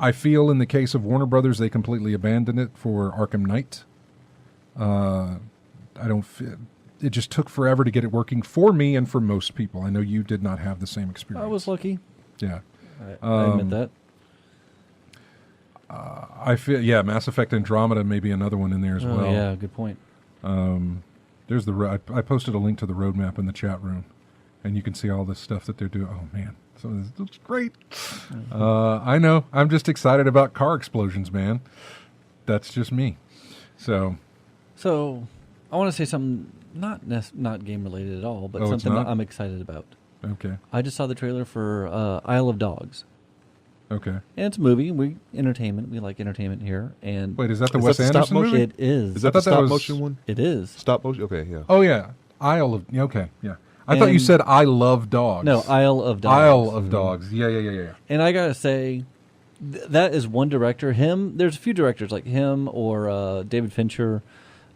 I feel in the case of Warner Brothers, they completely abandoned it for Arkham Knight. It just took forever to get it working for me and for most people. I know you did not have the same experience. I was lucky. Yeah. I admit that. I feel, Mass Effect Andromeda may be another one in there as well. Yeah, good point. There's I posted a link to the roadmap in the chat room, and you can see all this stuff that they're doing. Oh, man. So this looks great. I know. I'm just excited about car explosions, man. That's just me. So I want to say something not game related at all, but something that I'm excited about. Okay. I just saw the trailer for Isle of Dogs. Okay. And it's a movie. We like entertainment here. And wait, is that the Wes Anderson movie? It is. Is that the stop motion one? It is. Stop motion? Okay, yeah. Oh, yeah. Isle of... Okay, yeah. I thought you said I love dogs. No, Isle of Dogs. Isle of Dogs. Yeah. And I got to say, that is one director. There's a few directors like him or David Fincher.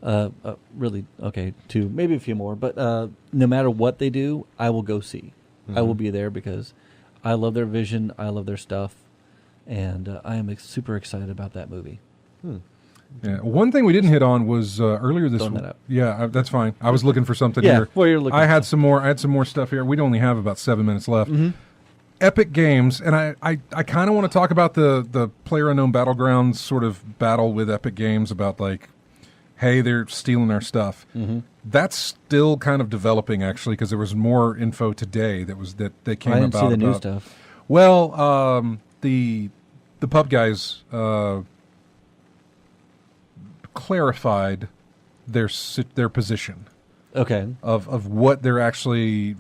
Really, okay, two, maybe a few more. But no matter what they do, I will go see. I will be there because I love their vision. I love their stuff. And I am super excited about that movie. Yeah. One thing we didn't hit on was earlier this week. Yeah, that's fine. I was looking for something here. Well, you're looking. I had some more stuff here. We'd only have about 7 minutes left. Epic Games, and I kind of want to talk about the PlayerUnknown Battlegrounds sort of battle with Epic Games about like, hey, they're stealing our stuff. That's still kind of developing actually because there was more info today that came about. I didn't see the new stuff. Well, the pub guys clarified their position. Okay. Of what they actually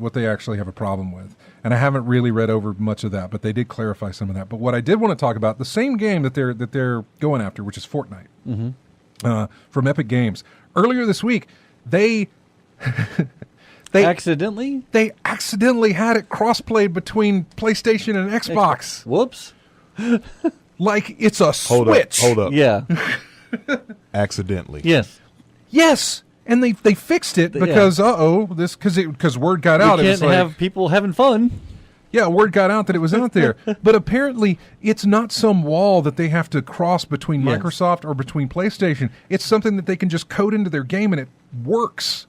have a problem with. And I haven't really read over much of that, but they did clarify some of that. But what I did want to talk about, the same game that they're going after, which is Fortnite, from Epic Games. Earlier this week, they accidentally had it cross-played between PlayStation and Xbox. Whoops. Like it's a switch. Hold up. Yeah. Accidentally. Yes. And they fixed it because because word got out. You can't have people having fun. Yeah, word got out that it was out there. But apparently it's not some wall that they have to cross between Microsoft or between PlayStation. It's something that they can just code into their game and it works.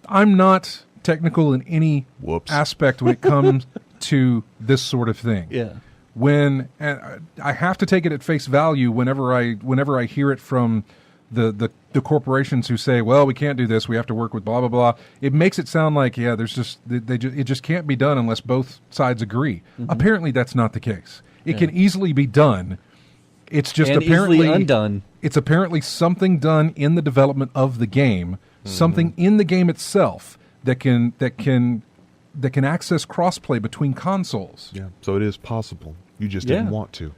I'm not technical in any aspect when it comes to this sort of thing. Yeah. When I have to take it at face value whenever I hear it from the corporations who say, well, we can't do this, we have to work with blah blah blah. It makes it sound like there's just it just can't be done unless both sides agree. Apparently that's not the case. It can easily be done It's just and apparently easily undone. It's apparently something done in the development of the game, something in the game itself that can access crossplay between consoles. Yeah, so it is possible. You just didn't want to.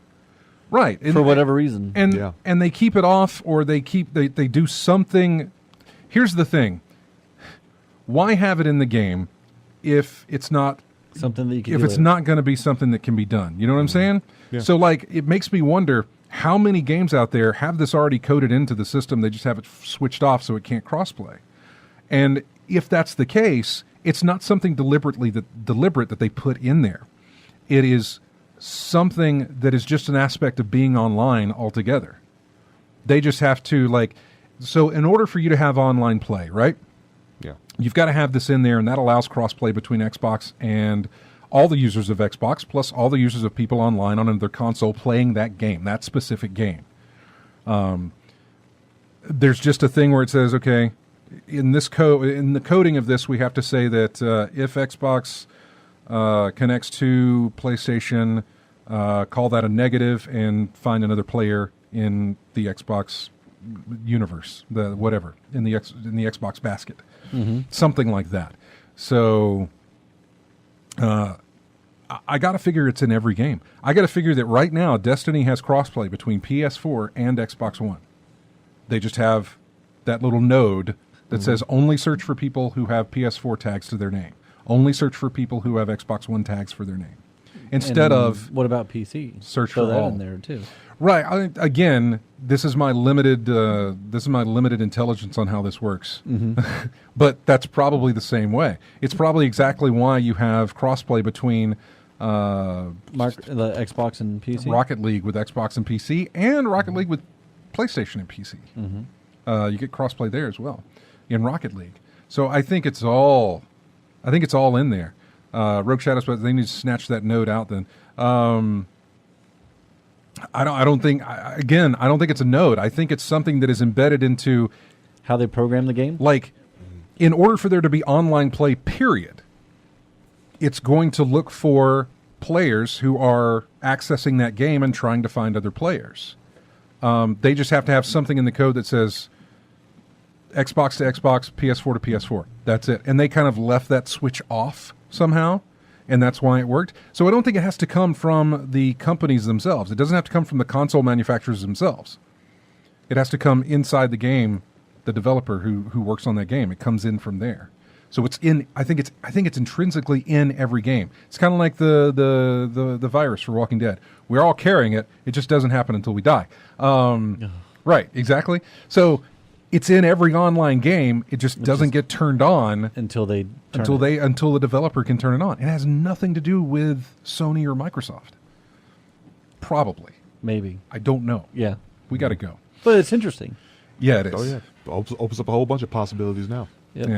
Right. For whatever reason. And they keep it off, or they do something. Here's the thing. Why have it in the game if it's not something that you can if do it's later. not going to be something that can be done? You know what I'm saying? Yeah. So like it makes me wonder how many games out there have this already coded into the system, they just have it switched off so it can't crossplay. And if that's the case, it's not something deliberate that they put in there. It is something that is just an aspect of being online altogether. They just have to so in order for you to have online play, right? Yeah. You've got to have this in there, and that allows crossplay between Xbox and all the users of Xbox, plus all the users of people online on their console playing that game, that specific game. There's just a thing where it says, okay, in the coding of this, we have to say that if Xbox connects to PlayStation, call that a negative and find another player in the Xbox universe, in the Xbox basket, something like that. So I got to figure it's in every game. I got to figure that right now Destiny has crossplay between PS4 and Xbox One. They just have that little node that says only search for people who have PS4 tags to their name. Only search for people who have Xbox One tags for their name. Instead of what about PC? Search Throw for that all in there too. Right. Again, this is my limited intelligence on how this works. But that's probably the same way. It's probably exactly why you have crossplay between the Xbox and PC. Rocket League with Xbox and PC, and Rocket League with PlayStation and PC. You get crossplay there as well in Rocket League. So I think it's all in there. Rogue Shadows, but they need to snatch that node out. Then I don't think it's a node. I think it's something that is embedded into how they program the game. Like, in order for there to be online play, period, it's going to look for players who are accessing that game and trying to find other players. They just have to have something in the code that says Xbox to Xbox, PS4 to PS4. That's it. And they kind of left that switch off somehow, and that's why it worked. So I don't think it has to come from the companies themselves. It doesn't have to come from the console manufacturers themselves. It has to come inside the game, the developer who works on that game. It comes in from there. So it's in. I think it's intrinsically in every game. It's kind of like the virus for Walking Dead. We're all carrying it. It just doesn't happen until we die. Right, exactly. So it's in every online game. It just doesn't get turned on until the developer can turn it on. It has nothing to do with Sony or Microsoft. Probably. Maybe. I don't know. Yeah. We got to go. But it's interesting. Yeah, it is. Oh yeah, opens up a whole bunch of possibilities now. Yep.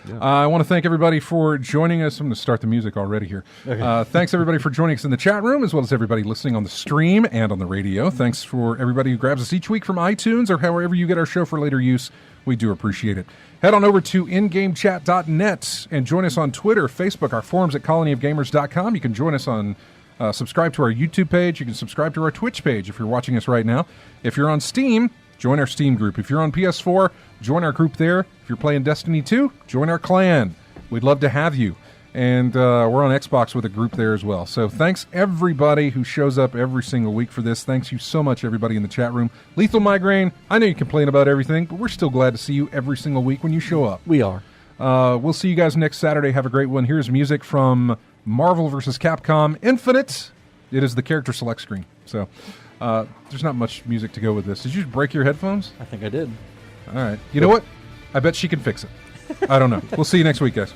Yeah. I want to thank everybody for joining us. I'm going to start the music already here. Okay. Thanks, everybody, for joining us in the chat room, as well as everybody listening on the stream and on the radio. Thanks for everybody who grabs us each week from iTunes or however you get our show for later use. We do appreciate it. Head on over to ingamechat.net and join us on Twitter, Facebook, our forums at colonyofgamers.com. You can join us on subscribe to our YouTube page. You can subscribe to our Twitch page if you're watching us right now. If you're on Steam, join our Steam group. If you're on PS4, join our group there. If you're playing Destiny 2, join our clan. We'd love to have you. And we're on Xbox with a group there as well. So thanks, everybody who shows up every single week for this. Thanks you so much, everybody in the chat room. Lethal Migraine, I know you complain about everything, but we're still glad to see you every single week when you show up. We are. We'll see you guys next Saturday. Have a great one. Here's music from Marvel vs. Capcom Infinite. It is the character select screen. So there's not much music to go with this. Did you break your headphones? I think I did. All right. You know what? I bet she can fix it. I don't know. We'll see you next week, guys.